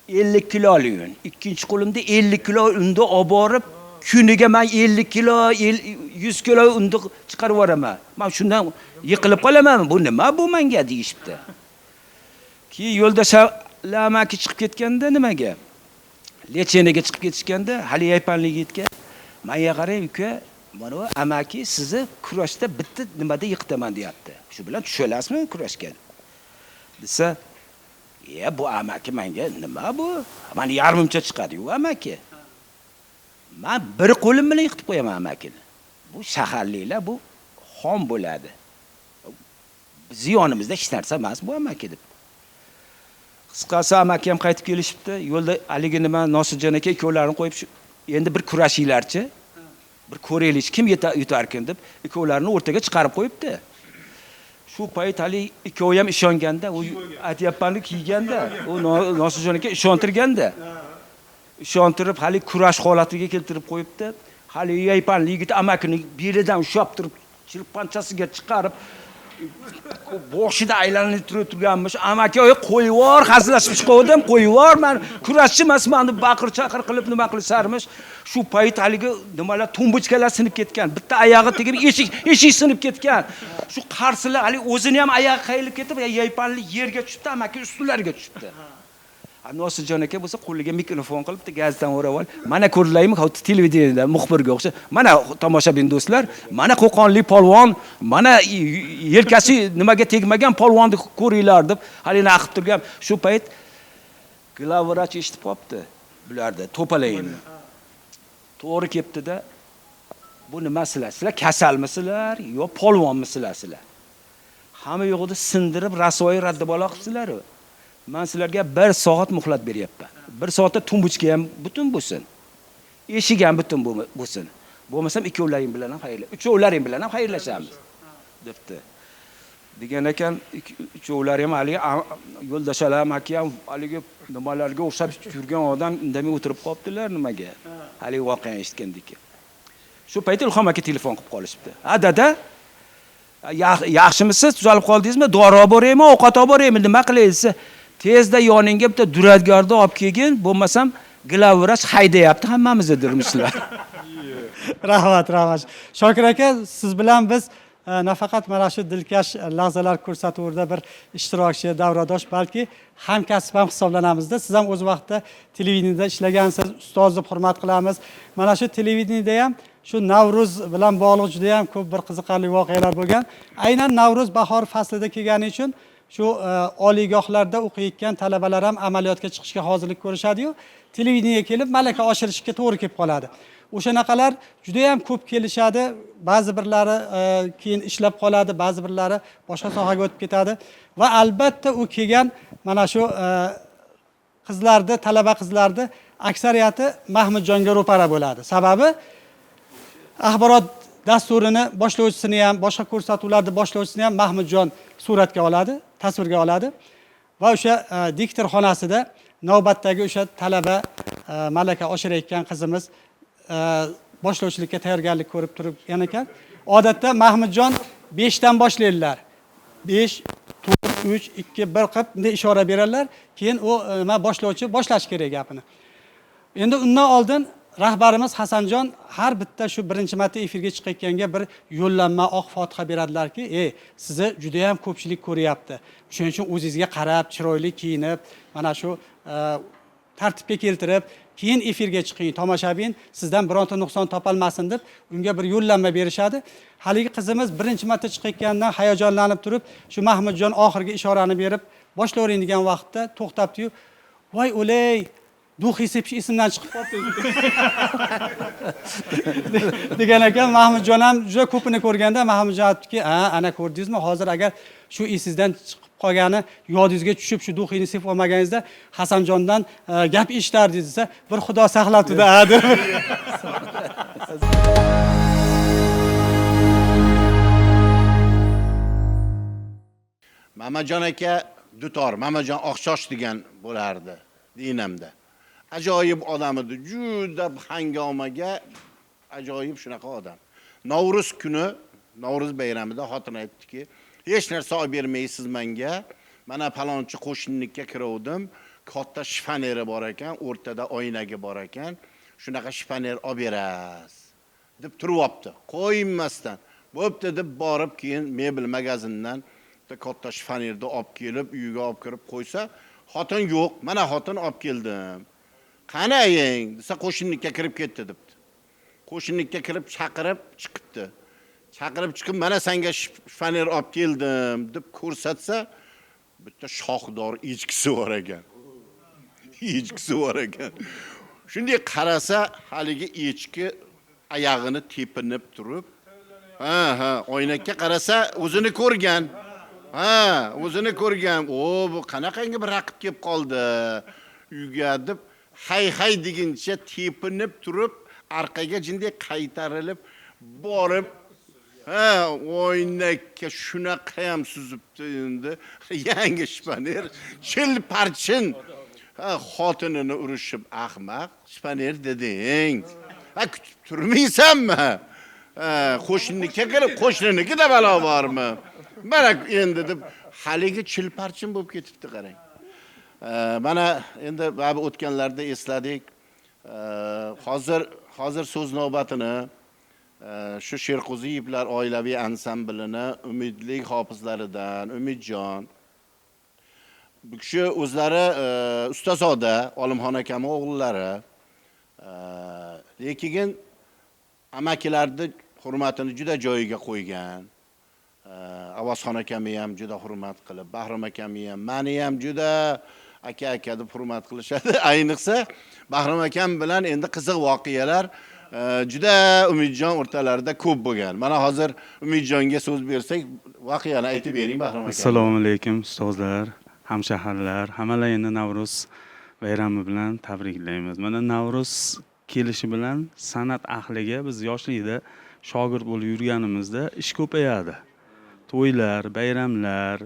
50 kilo olyun, ikkinchi qo'limda 50 kilo unda olib borib, kuniga men 50 kilo, 100 kilo unda chiqarib yuboraman. Men shundan yiqilib qolamanmi? Bu nima bu menga deyishibdi. Keyin Yo'ldosh amaki chiqib ketganda nimaga? Lecheniyaga chiqib ketishganda, hali yaypanli yigitga, "Menga qarang uka, mana bu amaki sizni kurashda bitta nimada yiqitaman" deyapti. Shu bilan tushalasizmi kurashga? Desa, "Ya bu amaki menga nima bu? Meni yarmimcha chiqadi-yu amaki. Men bir qo'lim bilan yiqitib qo'yaman amakini. Bu shaharliklar bu xon bo'ladi. Ziyonimizda hech narsa emas bu amaki" deb. Qisqasi amaki ham qaytib kelishibdi. Yo'lda haligi nima Nosirjon aka ikkovlarini qo'yib endi bir kurashinglarchi. Bir ko'raylik kim yutar ekan deb ikkovlarini o'rtaga chiqarib qo'yibdi. Shu payt hali ikkovi ham ishonganda, u aytyapmanlik kiyganda, u Nosirjon aka ishontirganda. ishontirib hali kurash holatiga keltirib qo'yibdi. Hali yaypanli yigit amakini belidan ushlab turib, chirpanchasiga chiqarib boshida aylanib turganmish. Amaki oy qo'yvor, hazillashib qo'ydim, qo'yvor, men kurashchi emasman deb baqir-chaqir qilib nima qilisharmish. Shu payt haligi nimalar tumbuchkalar sinib ketgan. Bitta oyog'i tegib eshik sinib ketgan. Shu qarsilar hali o'zini ham oyog'i qayilib ketib, yaypanli yerga tushibdi, amaki ustunlariga tushibdi. Nosirjon aka bo'lsa qo'liga mikrofon qilibdi, gazdan o'rab olib, mana ko'rlaymi, televideniyada muxbirga o'xshab. Mana tomoshabin do'stlar, mana Qo'qonlik polvon, mana yelkasi nimaga tegmagan polvonni ko'ringlar deb hali naqib turgan. Shu payt glavrach eshitib qopti bularda to'palayini. To'g'ri kelibdi-da. Bu nima sizlar? Sizlar kasalmisizlar yo polvonmisizlar sizlar? Hamma yo'g'ida sindirib rasvoyi raddabalo qilibsizlar. Men sizlarga 1 soat muhlat beryapman. 1 soatda tumbuchka ham butun bo'lsin. Eshik ham butun bo'lsin. Bo'lmasam ikkovlaring bilan ham xayrlashamiz. Uchovlaring bilan ham xayrlashamiz debdi. Degan ekan, uchovlari ham hali yo'ldoshalar aka ham haligi nimalarga o'xshab yurgan odam indamay o'tirib qolibdilar nimaga? Hali voqea eshitgandik. Shu paytda Ilhom aka telefon qilib qolishibdi. Ha dada, yaxshimisiz? Tuzalib qoldingizmi? Dori olib boraymi, ovqat olib boraymi? Nima qilaysiz? Tezda yoningga bitta duradgorni olib kelgin, bo'lmasam glavrach haydayapti hammamizni dirmishlar. Rahmat. Shokir aka, siz bilan biz nafaqat mana shu dilkash lahzalar ko'rsatuvida bir ishtirokchi, davradosh, balki hamkasb ham hisoblanamizda. Siz ham o'z vaqtida televideniyada ishlagansiz, ustoz deb hurmat qilamiz. Mana shu televideniyada ham shu Navruz bilan bog'liq juda ham ko'p bir qiziqarli voqealar bo'lgan. Aynan Navruz bahor faslida kelgani uchun shu oliygohlarda o'qiyotgan talabalar ham amaliyotga chiqishga hozirlik ko'rishadi-yu, televideniyega kelib malaka oshirishga to'g'ri kelib qoladi. O'shanaqalar juda ham ko'p kelishadi. Ba'zi birlari keyin ishlab qoladi, ba'zi birlari boshqa sohaga o'tib ketadi va albatta u kelgan mana shu qizlarni, talaba qizlarni aksariyati Mahmudjonga ro'para bo'ladi. Sababi axborot dasturini boshlovchisini ham, boshqa ko'rsatuvlarni boshlovchisini ham Mahmudjon suratga oladi, tasvirga oladi va o'sha diktor xonasida navbatdagi o'sha talaba malaka oshirayotgan qizimiz boshlovchilikka tayyorgarlik ko'rib turgan ekan. Odatda Mahmudjon 5 dan boshlaydilar. 5, 4, 3, 2, 1 qilib bunday ishora berarlar. Keyin u boshlovchi boshlash kerak gapini. Endi undan oldin rahbarimiz Hasanjon har bitta shu birinchi marta efirga chiqayotganga bir yo'llanma oq fotiha beradilar-ki, sizni juda ham ko'pchilik ko'ryapti. Shuning uchun o'zingizga qarab, chiroyli kiyinib, mana shu tartibga keltirib, keyin efirga chiqing, tomoshabin sizdan bironta nuqson topolmasin deb unga bir yo'llanma berishadi. Haligi qizimiz birinchi marta chiqayotgandan hayajonlanib turib, shu Mahmudjon oxirgi ishorani berib, boshlavering degan vaqtda to'xtabdi-yu, voy o'lay, duxi sepish esimdan chiqib qoldi degan ekan. Mahmudjon ham juda ko'pini ko'rganda Mahmudjon aytdiki, ana ko'rdingizmi, hozir agar shu esingizdan chiqib qolgani yodingizga tushib shu duxini sepib olmaganingizda Hasanjondan gap eshitardingiz desa, bir xudo saqlabdi-da deb. Mamajon aka dutor, Mamajon Oqshosh degan bo'lardi dinamda. Ajoyib odam edi, juda hangomaga ajoyib shunaqa odam. Navruz kuni, Navruz bayramida xotin aytdiki, hech narsa olib bermaysiz menga. Mana palonchi qo'shnilikka kiruvdim, katta shifaneri bor ekan, o'rtada oynagi bor ekan. Shunaqa shifaner olib berasiz deb turibdi. Qo'ymasdan. Bo'pti deb borib keyin mebel magazindan katta shifanerni olib kelib, uyga olib kirib qo'ysa, xotin yo'q, mana xotin olib keldim. Qanaying desa qo'shnilikka kirib ketdi debdi. Qo'shnilikka kirib chaqirib chiqibdi. Chaqirib chiqib, mana senga shifaner olib keldim deb ko'rsatsa, bitta shohdor echkisi bor ekan. Echkisi bor ekan. Shunday qarasa, haligi echki oyog'ini tepinib turib, oynakka qarasa, o'zini ko'rgan. O'zini ko'rgan. Bu qanaqangi bir raqib kelib qoldi. Uyga deb hay deguncha tepinib turib, orqaga jinday qaytarilib borib, oynakka shunaqa ham suzibdi endi. Yangi shifaner, chil parchin. xotinini urishib ahmaq, shpaner deding. Kutib turmaysanmi? Qo'shniga kirib, qo'shninikida balo bormi? Mana endi deb haligi chilparchin bo'lib ketibdi qarang. Mana endi bu o'tganlarda esladik. Hozir so'z navbatini shu Sherqo'ziyevlar oilaviy ansamblini umidlik hofizlaridan Umidjon bu kishi o'zlari ustazoda Olimxon akam o'g'illari, lekin amakilarni hurmatini juda joyiga qo'ygan. Avazxon akamni ham juda hurmat qilib, Bahrom akamni ham, meni ham juda aka deb hurmat qilishadi. Ayniqsa Bahrom akam bilan endi qiziq voqealar juda Umidjon o'rtalarida ko'p bo'lgan. Mana hozir Umidjonga so'z bersak, voqeani aytib bering Bahrom aka. Assalomu alaykum ustozlar, hamshaharlar, hammalarni Navruz bayrami bilan tabriklaymiz. Mana Navruz kelishi bilan san'at ahliga biz yoshlikda shogird bo'lib yurganimizda ish ko'payadi. To'ylar, bayramlar,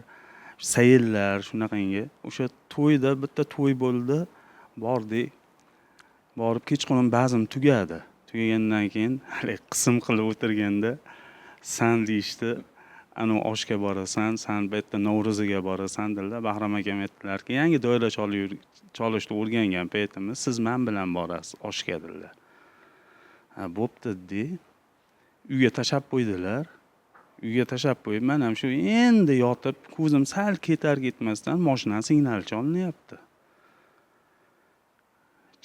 sayillar shunaqangi. O'sha to'yda bitta to'y bo'ldi, bordik. Borib kechqurun ba'zim tugadi. Tugagandan keyin hali qism qilib o'tirganda san deyishdi. Ana oshga borasan, san bu yerda Navro'ziga borasan dedilar. Bahrom akam aytdilarki, yangi doira cholishni o'rgangan paytimiz siz men bilan borasiz oshga dedilar. Bo'pti dedi. Uyga tashab qo'ydilar. Uyga tashab qo'yib, men ham shu endi yotib, ko'zim sal ketar ketmasdan mashina signal cholinyapti.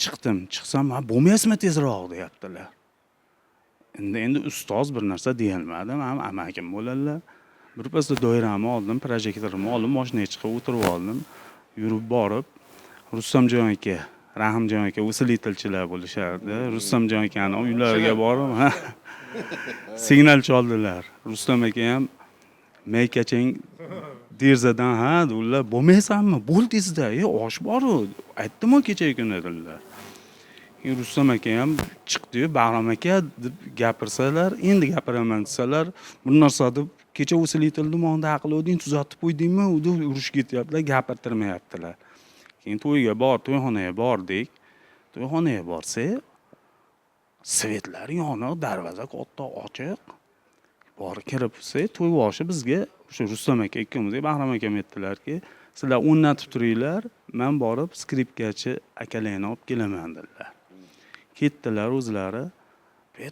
Chiqsam, bo'lmaysizmi tezroq deyaptilar. Endi ustoz bir narsa deyolmadim, ham amakim bo'ladilar. Birpasda doiramni oldim, projektorimni oldim, mashinaga chiqib o'tirib oldim. Yurib borib, Rustamjon aka, Rahimjon aka usilitelchilar bo'lishardi. Rustamjon akani uylariga borib, signal choldilar. Rustam aka ham maykachang derzadan dedilar, bo'lmaysanmi? Bo'ldingizda, osh bor-ku. Aytdim-ku kecha kuni dedilar. Rustam aka ham chiqdi, Bahrom aka deb gapirsalar, endi gapiraman desalar, bu narsa deb kecha o'silitildi, monda aql o'ding, tuzatib qo'ydingmi? U deb urush ketyaptilar, gapirtirmayaptilar. Keyin to'yxonaga bordik. To'yxonaga borsak, svetlar yoniq, darvoza katta ochiq. Borib kirib bo'lsak, to'yboshi bizga o'sha Rustam aka ikkamizga Bahrom akam aytdilarki, sizlar o'rnatib turinglar, men borib skripkachi akalarni olib kelaman dedilar. Ketdilar o'zlari.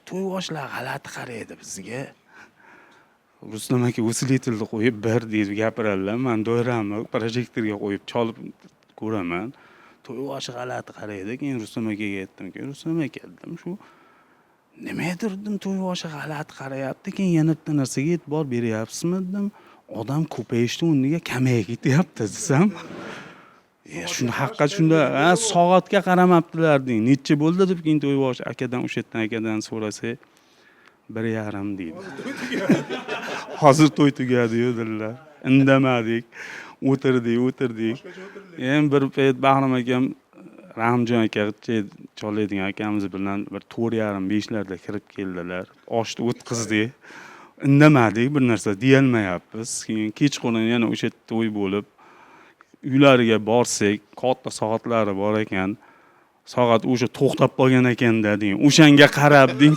To'yboshlar g'alati qaraydi bizga. Rustam aka o'silitilni qo'yib bir deb gapiradilar. Men doiramni projektorga qo'yib cholib ko'raman. To'yboshi g'alati qaraydi. Keyin Rustam akaga aytdim-ki, Rustam aka dedim, shu nimadir dedim, to'yboshi g'alati qarayapti, keyin yana bitta narsaga e'tibor beryapsizmi dedim. Odam ko'payishdi, o'rniga kamayib ketyapti desam. Shuni haqiqat shunda soatga qaramabdilar deng. Necha bo'ldi deb keyin to'yboshi akadan o'sha yerdan akadan so'rasak 1.5 deydi. Hozir to'y tugadi-yu dedilar. Indamadik. O'tirdik. Endi bir payt Bahrom akam Rahimjon aka cholaydigan akamiz bilan bir 4:30-5 larda kirib keldilar. Oshni o'tkazdik. Indamadik, bir narsa deyolmayapmiz. Keyin kechqurun yana o'sha to'y bo'lib uylariga borsak, katta soatlari bor ekan. Soat o'sha to'xtab qolgan ekanda deng. O'shanga qarab deng,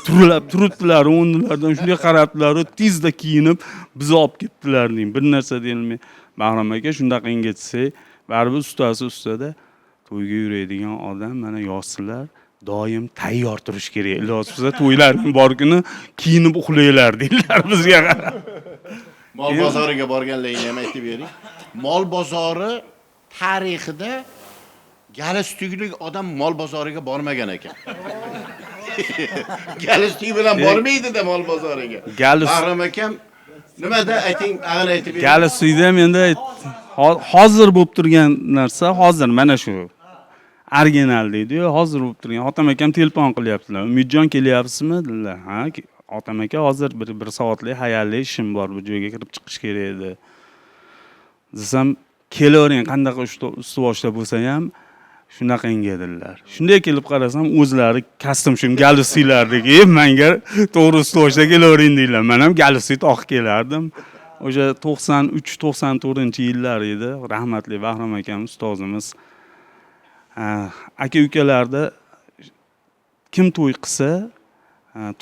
turibdilar, o'rnlardan shunga qarabdilar, tezda kiyinib bizni olib ketdilar deng. Bir narsa deyilmay. Bahrom aka shundaqangi desak, baribir ustasi ustada to'yga yuradigan odam mana yoshlar doim tayyor turish kerak. Iloji bo'lsa to'ylarning bor kuni kiyinib uxlaylar deydilar bizga qarab. Mol bozoriga borganligini ham aytib bering. Mol bozori tarixida galstuklik odam mol bozoriga bormagan ekan. Galstuk bilan bormaydi-da mol bozoriga. Bahrom akam nimada ayting, ag'in aytib bering. Galstukda ham endi hozir bo'lib turgan narsa, hozir mana shu original deydi-yu, hozir bo'lib turgan. Otam akam telefon qilyaptilar. Umidjon kelyapsizmi dedilar. Ha, otam aka hozir bir soatlik hayalli ishim bor, bu joyga kirib chiqish kerak edi. Desam, kelavering, qanday ustiboshda bo'lsa ham shunaqangi dedilar. Shunday kelib qarasam, o'zlari kostyum shim galstuklardagi, menga to'g'ri ustiboshda kelavering deydilar. Men ham galstuk taqib kelardim. O'sha 93-94-yillar edi. Rahmatli Bahrom akam ustozimiz aka ukalarda kim to'y qilsa,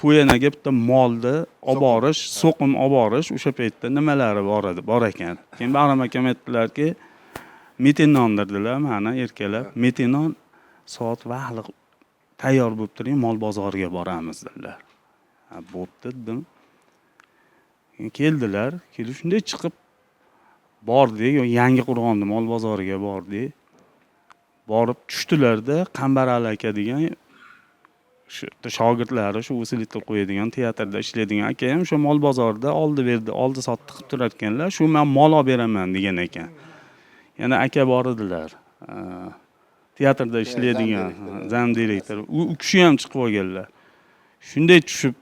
to'yanaga bitta molni olib borish, so'qim olib borish, o'sha paytda nimalari bor ekan. Keyin Bahrom akam aytdilarki, metenon dedilar, mana erkalab, metenon soat vaqtli tayyor bo'lib turing, mol bozoriga boramiz dedilar. Bo'pti dedim. Keldilar, kelib shunday chiqib bordik, yangi Qurg'onni mol bozoriga bordik. Borib tushdilarda Qambarali aka degan shu shogirdlari, shu usilitni qo'yadigan teatrda ishlaydigan aka ham shu mol bozorida oldi sotdi qilib turar ekanlar. Shu men mol olib beraman degan ekan. Yana aka bor edilar. Teatrda ishlaydigan zam direktor. U kishi ham chiqib olganlar. Shunday tushib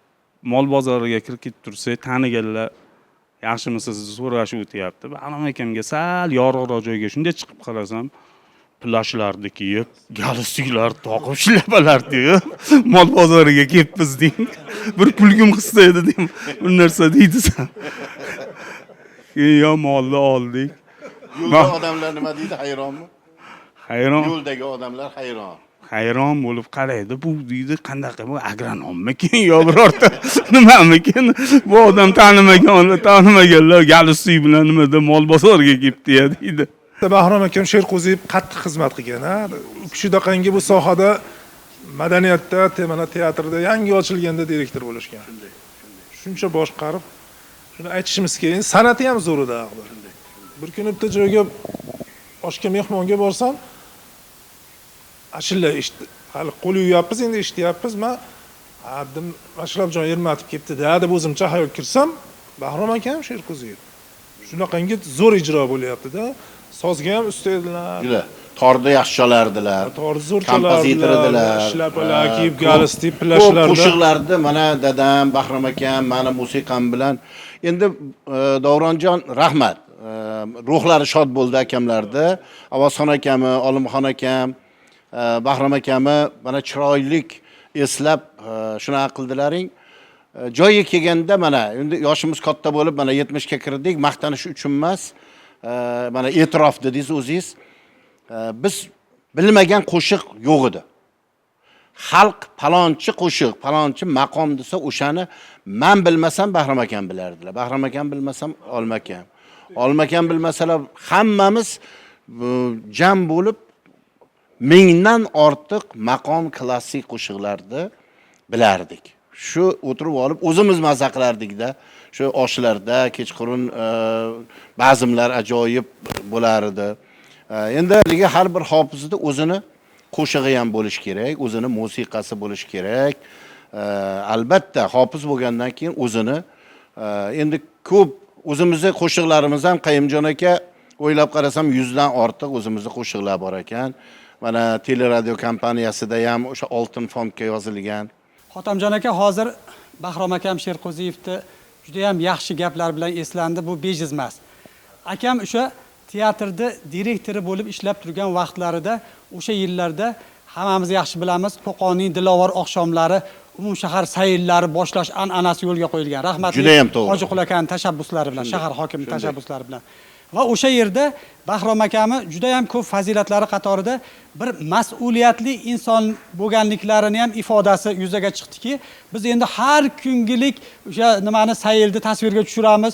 mol bozoriga kirib ketib tursak, taniganlar, yaxshimisiz so'rashib o'tyapti. Bahrom akamga sal yorug'roq joyga shunday chiqib qarasam, plashlarni kiyib, galstuklar taqib, shlapalar kiyib, mol bozoriga kelibmiz deng. Bir kulgim qilsa edi deng. Bir narsa deydisan. Keyin molni oldik. Yo'lda odamlar nima deydi? Hayronmi? Hayron. Yo'ldagi odamlar hayron. Hayron bo'lib qaraydi. Bu deydi, qanaqa bu agronommikin yo birorta nimamikin? Bu odam tanimaganlar galstuk bilan nimada mol bozoriga kelibdi deydi. Bahrom akam Sherqo'ziyev qattiq xizmat qilgan. U kishi daqangi bu sohada madaniyatda, mana teatrda yangi ochilganda direktor bo'lishgan. Shuncha boshqarib, shuni aytishimiz kerak. San'ati ham zo'r edi axir. Bir kuni bitta joyga oshga mehmonga borsam, ashilla hali qo'l yuvyapmiz, endi eshityapmiz. Men Abdim Ashrafjon Ermatov kelibdi-da deb o'zimcha hayol kirsam, Bahrom akam Sherqo'ziyev. Shunaqangi zo'r ijro bo'lyapti-da. Sozga ham ustaydilar. Juda torda yaxshi chalardilar. Torda zo'r kompozitor edilar. Shlapalar kiyib, galstuk, plashlarda. Qo'shiqlarda mana dadam, Bahrom akam, mani musiqam bilan. Endi Davronjon rahmat. Ruhlari shod bo'ldi akamlarda. Avozxon akami, Olimxon akam, Bahrom akami mana chiroylik eslab shunaqa qildilaring. Joyiga kelganda mana endi yoshimiz katta bo'lib, mana 70 ga kirdik, maqtanish uchun emas. Mana e'tirof dedingiz o'zingiz. Biz bilmagan qo'shiq yo'q edi. Xalq palonchi qo'shiq, palonchi maqom desa, o'shani men bilmasam Bahrom akam bilardilar. Bahrom akam bilmasam Olmakam. Olmakam bilmasalar hammamiz jam bo'lib mingdan ortiq maqom klassik qo'shiqlarni bilardik. Shu o'tirib olib o'zimiz mazza qilardik-da. Shu oshlarda kechqurun ba'zimlar ajoyib bo'lar edi. Endi har bir hofizda o'zini qo'shig'i ham bo'lish kerak, o'zini musiqasi bo'lish kerak. Albatta, hofiz bo'lgandan keyin o'zini endi ko'p o'zimizning qo'shiqlarimiz ham Qayimjon aka o'ylab qarasam 100 dan ortiq o'zimizning qo'shiqlar bor ekan. Mana teleradio kompaniyasida ham o'sha oltin fondga yozilgan. Xotamjon aka, hozir Bahrom akam Sherqo'ziyevni juda ham yaxshi gaplar bilan eslandi, bu bejiz emas. Akam o'sha teatrda direktori bo'lib ishlab turgan vaqtlarida, o'sha yillarda hammamiz yaxshi bilamiz, Qo'qonning Dilovar oqshomlari, umumshahar sayillari boshlash an'anasi yo'lga qo'yilgan. Rahmatli Hojiqul akaning tashabbuslari bilan, shahar hokimining tashabbuslari bilan. Va o'sha yerda Bahrom akami juda ham ko'p fazilatlari qatorida bir mas'uliyatli inson bo'lganliklarini ham ifodasi yuzaga chiqdiki, biz endi har kungilik o'sha nimani sayilni tasvirga tushiramiz,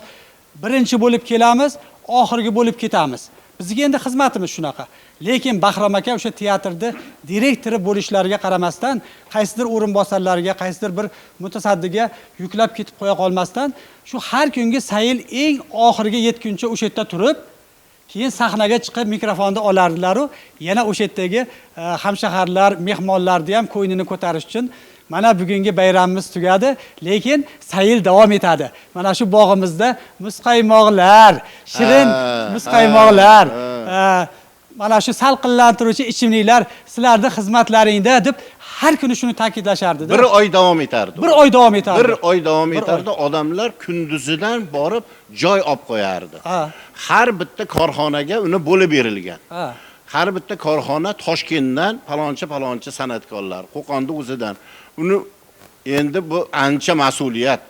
birinchi bo'lib kelamiz, oxirgi bo'lib ketamiz. Bizga endi xizmatimiz shunaqa. Lekin Bahrom aka o'sha teatrda direktori bo'lishlariga qaramasdan, qaysidir o'rinbosarlariga, qaysidir bir mutasaddiga yuklab ketib qo'ya qolmasdan, shu har kungi sayil eng oxiriga yetguncha o'sha yerda turib, keyin sahnaga chiqib mikrofonni olardilar-u, yana o'sha yerdagi hamshaharlar, mehmonlarni ham ko'nglini ko'tarish uchun mana bugungi bayramimiz tugadi, lekin sayil davom etadi. Mana shu bog'imizda muzqaymoqlar, shirin muzqaymoqlar, mana shu salqinlantiruvchi ichimliklar sizlarning xizmatlaringda deb har kuni shuni ta'kidlashardi. Bir oy davom etardi. Bir oy davom etardi. Bir oy davom etardi. Odamlar kunduzidan borib joy olib qo'yardi. Har bitta korxonaga uni bo'lib berilgan. Har bitta korxona Toshkentdan palonchi san'atkorlar, Qo'qonda o'zidan. Uni endi bu ancha mas'uliyat.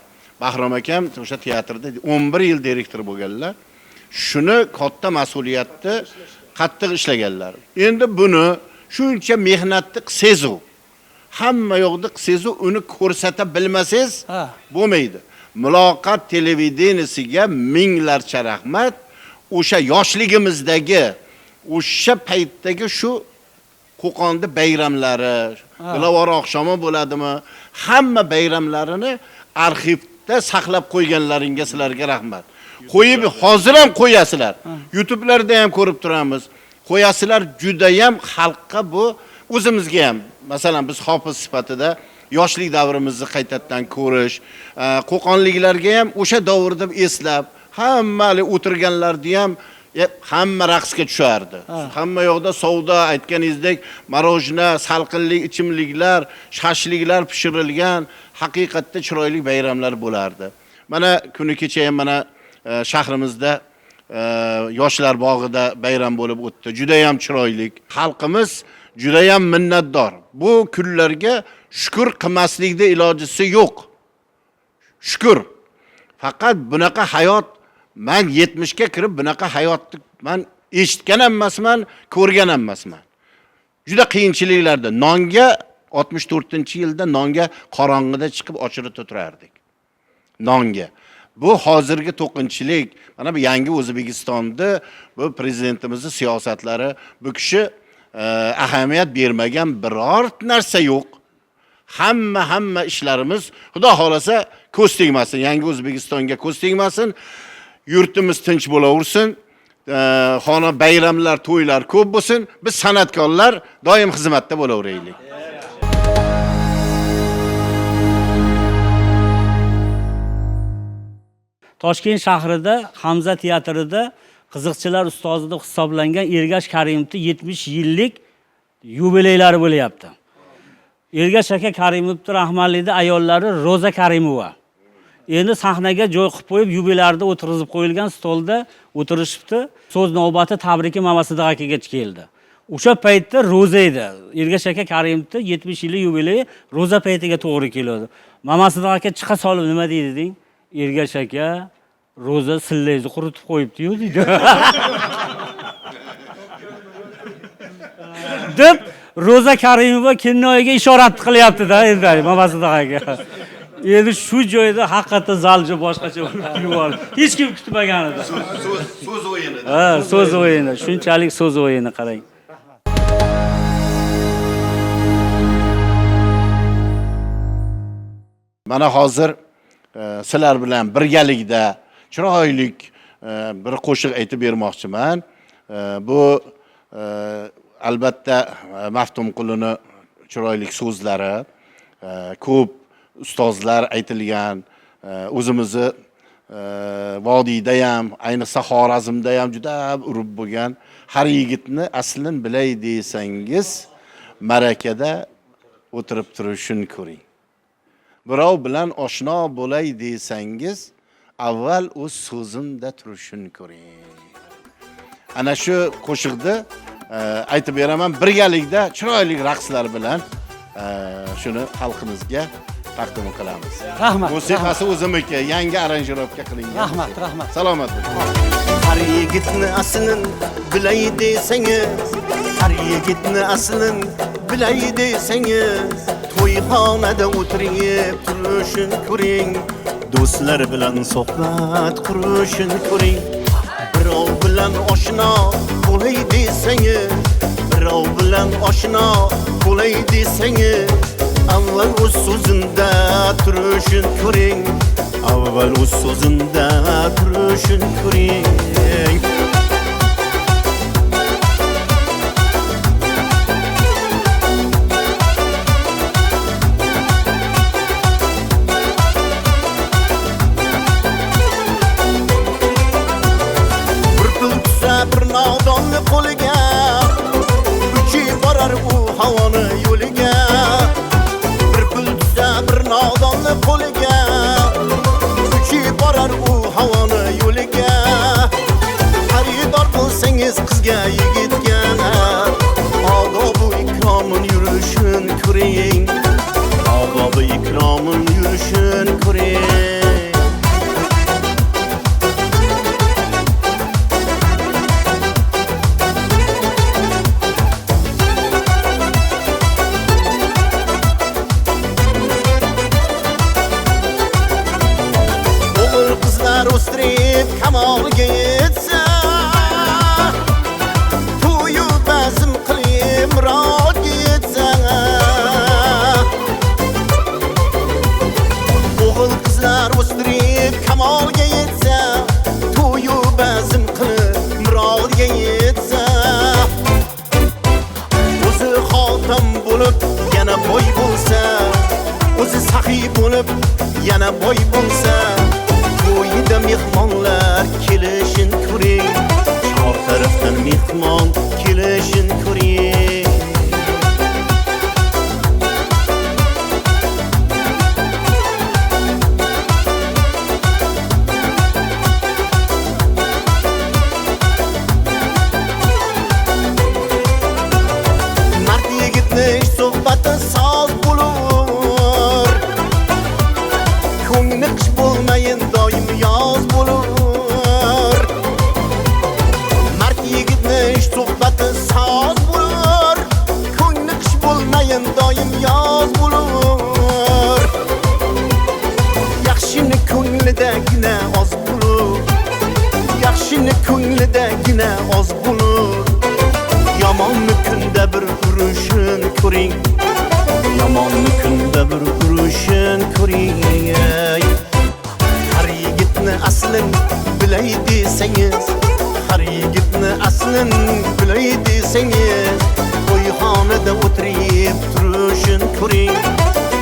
Bahrom akam o'sha teatrda 11 yil direktor bo'lganlar. Shuni katta mas'uliyatni qattiq ishlaganlar. Endi buni shuncha mehnatni qilsangiz, hamma yoqda qilsangiz, uni ko'rsata bilmasangiz bo'lmaydi. Muloqot televideniyasiga minglarcha rahmat. O'sha yoshligimizdagi, o'sha paytdagi shu Qo'qonda bayramlari, Ilovor oqshomi bo'ladimi? Hamma bayramlarini arxivda saqlab qo'yganlaringga sizlarga rahmat. Qo'yib hozir ham qo'yasizlar. YouTube'larda ham ko'rib turamiz. Qo'yasizlar, juda ham xalqqa bu o'zimizga ham, masalan biz hofiz sifatida yoshlik davrimizni qaytadan ko'rish, qo'qonliklarga ham o'sha davrda eslab, hammali o'tirganlarni ham hamma raqsga tushardi. Hamma yoqda savdo, aytganingizdek, marojna, salqinlik ichimliklar, shashliklar pishirilgan, haqiqatda chiroyli bayramlar bo'lardi. Mana kuni kecha ham mana shahrimizda yoshlar bog'ida bayram bo'lib o'tdi. Juda ham chiroyli. Xalqimiz juda ham minnatdor. Bu kunlarga shukr qilmaslikda ilojisi yo'q. Shukr. Faqat bunaqa hayot, men 70 ga kirib bunaqa hayotni men eshitgan emasman, ko'rgan emasman. Juda qiyinchiliklarda nonga 64-yilda nonga qorong'ida chiqib ochirib turardik. Nonga. Bu hozirgi to'qinchilik, mana bu yangi O'zbekistonda bu prezidentimizning siyosatlari, bu kishi ahamiyat bermagan biror narsa yo'q. Hamma ishlarimiz Xudo xolasa ko'z tegmasin, yangi O'zbekistonga ko'z tegmasin. Yurtimiz tinch bo'laversin. Xona bayramlar, to'ylar ko'p bo'lsin. Biz san'atkorlar doim xizmatda bo'laveraylik. Toshkent shahrida Hamza teatrida qiziqchilar ustozi deb hisoblangan Ergash Karimovning 70 yillik yubileylari bo'lyapti. Ergash aka Karimovning rahmatlikda ayollari Roza Karimova. Endi sahnaga joy qilib qo'yib, yubilarda o'tirg'izib qo'yilgan stolda o'tirishibdi. So'z navbati tabriki Mamasidaq akaga keldi. O'sha paytda Roza edi. Ergash aka Karimovning 70 yillik yubileyi Roza paytiga to'g'ri keladi. Mamasidaq aka chiqa solib nima deydi deng? Ergash aka Roza sillayni quritib qo'yibdi-yu deydi. Deb Roza Karimova kinnoyiga ishorat qilyapti-da endi Mamasidaq aka. Endi shu joyda haqiqatan zalja boshqacha bo'lib yubordi. Hech kim kutmagan edi. So'z o'yini. So'z o'yini, shunchalik so'z o'yini qarang. Mana hozir sizlar bilan birgalikda chiroyli bir qo'shiq aytib bermoqchiman. Bu albatta Maftumqulining chiroyli so'zlari, ko'p ustozlar aytilgan, o'zimizni vodiyda ham, ayniqsa Xorazmda ham juda urib bo'lgan har yigitni aslini bilay desangiz, marakada o'tirib turishini ko'ring. Birov bilan oshno bo'lay desangiz, avval o'z so'zimda turishini ko'ring. Ana shu qo'shiqni aytib beraman, birgalikda chiroyli raqslar bilan shuni xalqimizga taqdim qilamiz. Rahmat. Musiqasi o'zimniki, yangi aranjirovka qilingan. Rahmat. Salomat bo'ling. Har yigitni aslin bilay desangiz, har yigitni aslin bilay desangiz, to'yxonada o'tirib turishni ko'ring, do'stlar bilan suhbat qurishni ko'ring. Birov bilan oshno bo'lay desangiz, birov bilan oshno bo'lay desangiz, avval o'z so'zinda turishni ko'ring, avval o'z so'zinda turishni ko'ring. Bir pul tusa bir nodonni qo'liga, uchi borar u havoni yo'liga. Bir pul tusa bir nodonni qo'liga, uchi borar u havoni yo'liga. Xaridor bo'lsangiz qizga yigitga, odobu ikromin yurishin ko'ring, odobu ikromin yurishin ko'ring. qizlar o'stirib kamolga yetsa, to'yu bazm qilib murodga yetsa, o'g'il qizlar o'stirib kamolga yetsa, to'yu bazm qilib murodga yetsa, o'zi xotam bo'lib yana boy bo'lsa, o'zi saxiy bo'lib yana boy bo'lsa, to'yida mehmonlar kelishin ko'ring, chor tarafdan mehmon kelishin ko'ring. Mard yigitning suhbati soz bo'lur, ko'ngli qish bo'lmayin doim yoz bo'lur. Mard yigitning suhbati soz bo'lur, ko'ngli qish bo'lmayin doim yoz bo'lur. Yaxshini ko'nglidagina oz bo'lur, yaxshini ko'nglidagina oz bo'lur. Yomonni kunda bir urushun ko'ring, yomonni kunda bir urushun ko'ring. Har yigitni aslin bilay desangiz, har yigitni aslin bilay desangiz, to'yxonada o'tirib turishun ko'ring,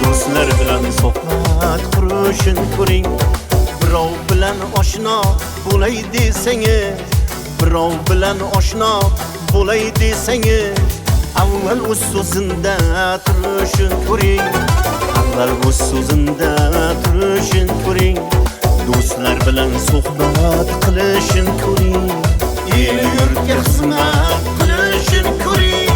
do'stlar bilan suhbat qurishun ko'ring. Birov bilan oshno bo'lay desangiz, birov bilan oshno bo'lay desangiz, avval o'z so'zinda turishun ko'ring, avval o'z so'zinda turishun ko'ring. Do'stlar bilan suhbat qilishun ko'ring, el yurtga xizmat qilishun ko'ring.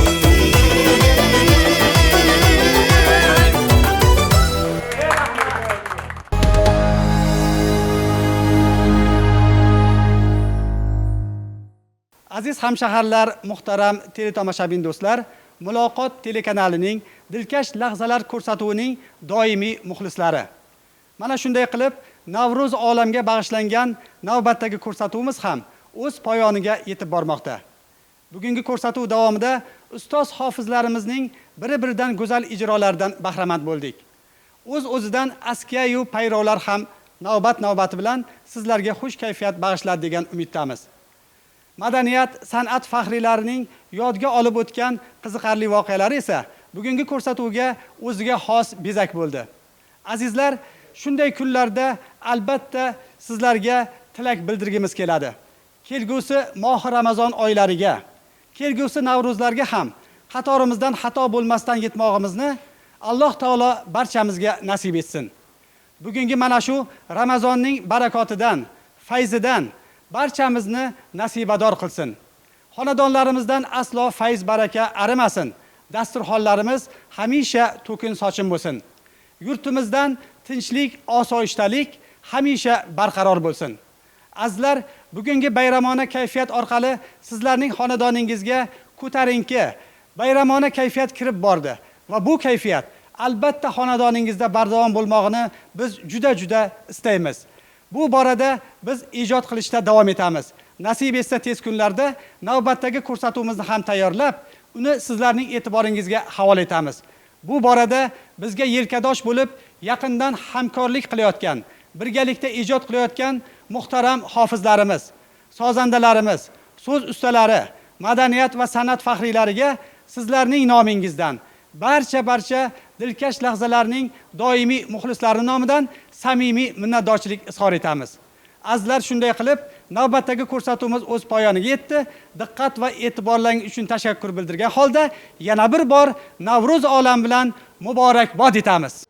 Aziz hamshaharlar, muhtaram teletomoshabin do'stlar, Muloqot telekanalining dilkash lahzalar ko'rsatuvining doimiy muxlislari. Mana shunday qilib, Navruz olamga bag'ishlangan navbatdagi ko'rsatuvimiz ham o'z poyoniga yetib bormoqda. Bugungi ko'rsatuv davomida ustoz hofizlarimizning biri-biridan go'zal ijrolaridan bahramand bo'ldik. O'z-o'zidan askiya-yu payrovlar ham navbat-navbati bilan sizlarga xush kayfiyat bag'ishladi degan umiddamiz. Madaniyat, san'at faxriylarining yodga olib o'tgan qiziqarli voqealari esa bugungi ko'rsatuvga o'ziga xos bezak bo'ldi. Azizlar, shunday kunlarda albatta sizlarga tilak bildirgimiz keladi. Kelgusi moh Ramazon oylariga, kelgusi Navruzlarga ham qatorimizdan xato bo'lmasdan yetmog'imizni Alloh taolo barchamizga nasib etsin. Bugungi mana shu Ramazonning barakotidan, fayzidan barchamizni nasibador qilsin. Xonadonlarimizdan aslo fayz baraka arimasin. Dasturxonlarimiz hamisha to'kin sochin bo'lsin. Yurtimizdan tinchlik, osoyishtalik hamisha barqaror bo'lsin. Azizlar, bugungi bayramona kayfiyat orqali sizlarning xonadoningizga ko'tarinki, bayramona kayfiyat kirib bordi va bu kayfiyat albatta xonadoningizda bardavom bo'lmog'ini biz juda istaymiz. Bu borada biz ijod qilishda davom etamiz. Nasib etsa tez kunlarda navbatdagi ko'rsatuvimizni ham tayyorlab, uni sizlarning e'tiboringizga havola etamiz. Bu borada bizga yelkadosh bo'lib, yaqindan hamkorlik qilayotgan, birgalikda ijod qilayotgan muhtaram hofizlarimiz, sozandalarimiz, so'z ustalari, madaniyat va san'at faxriylariga sizlarning nomingizdan barcha dilkash lahzalarning doimiy muxlislari nomidan samimiy minnatdorchilik izhor etamiz. Azizlar, shunday qilib navbatdagi ko'rsatuvimiz o'z poyoniga yetdi. Diqqat va e'tiborlaringiz uchun tashakkur bildirgan holda yana bir bor Navruz olam bilan muborakbod etamiz.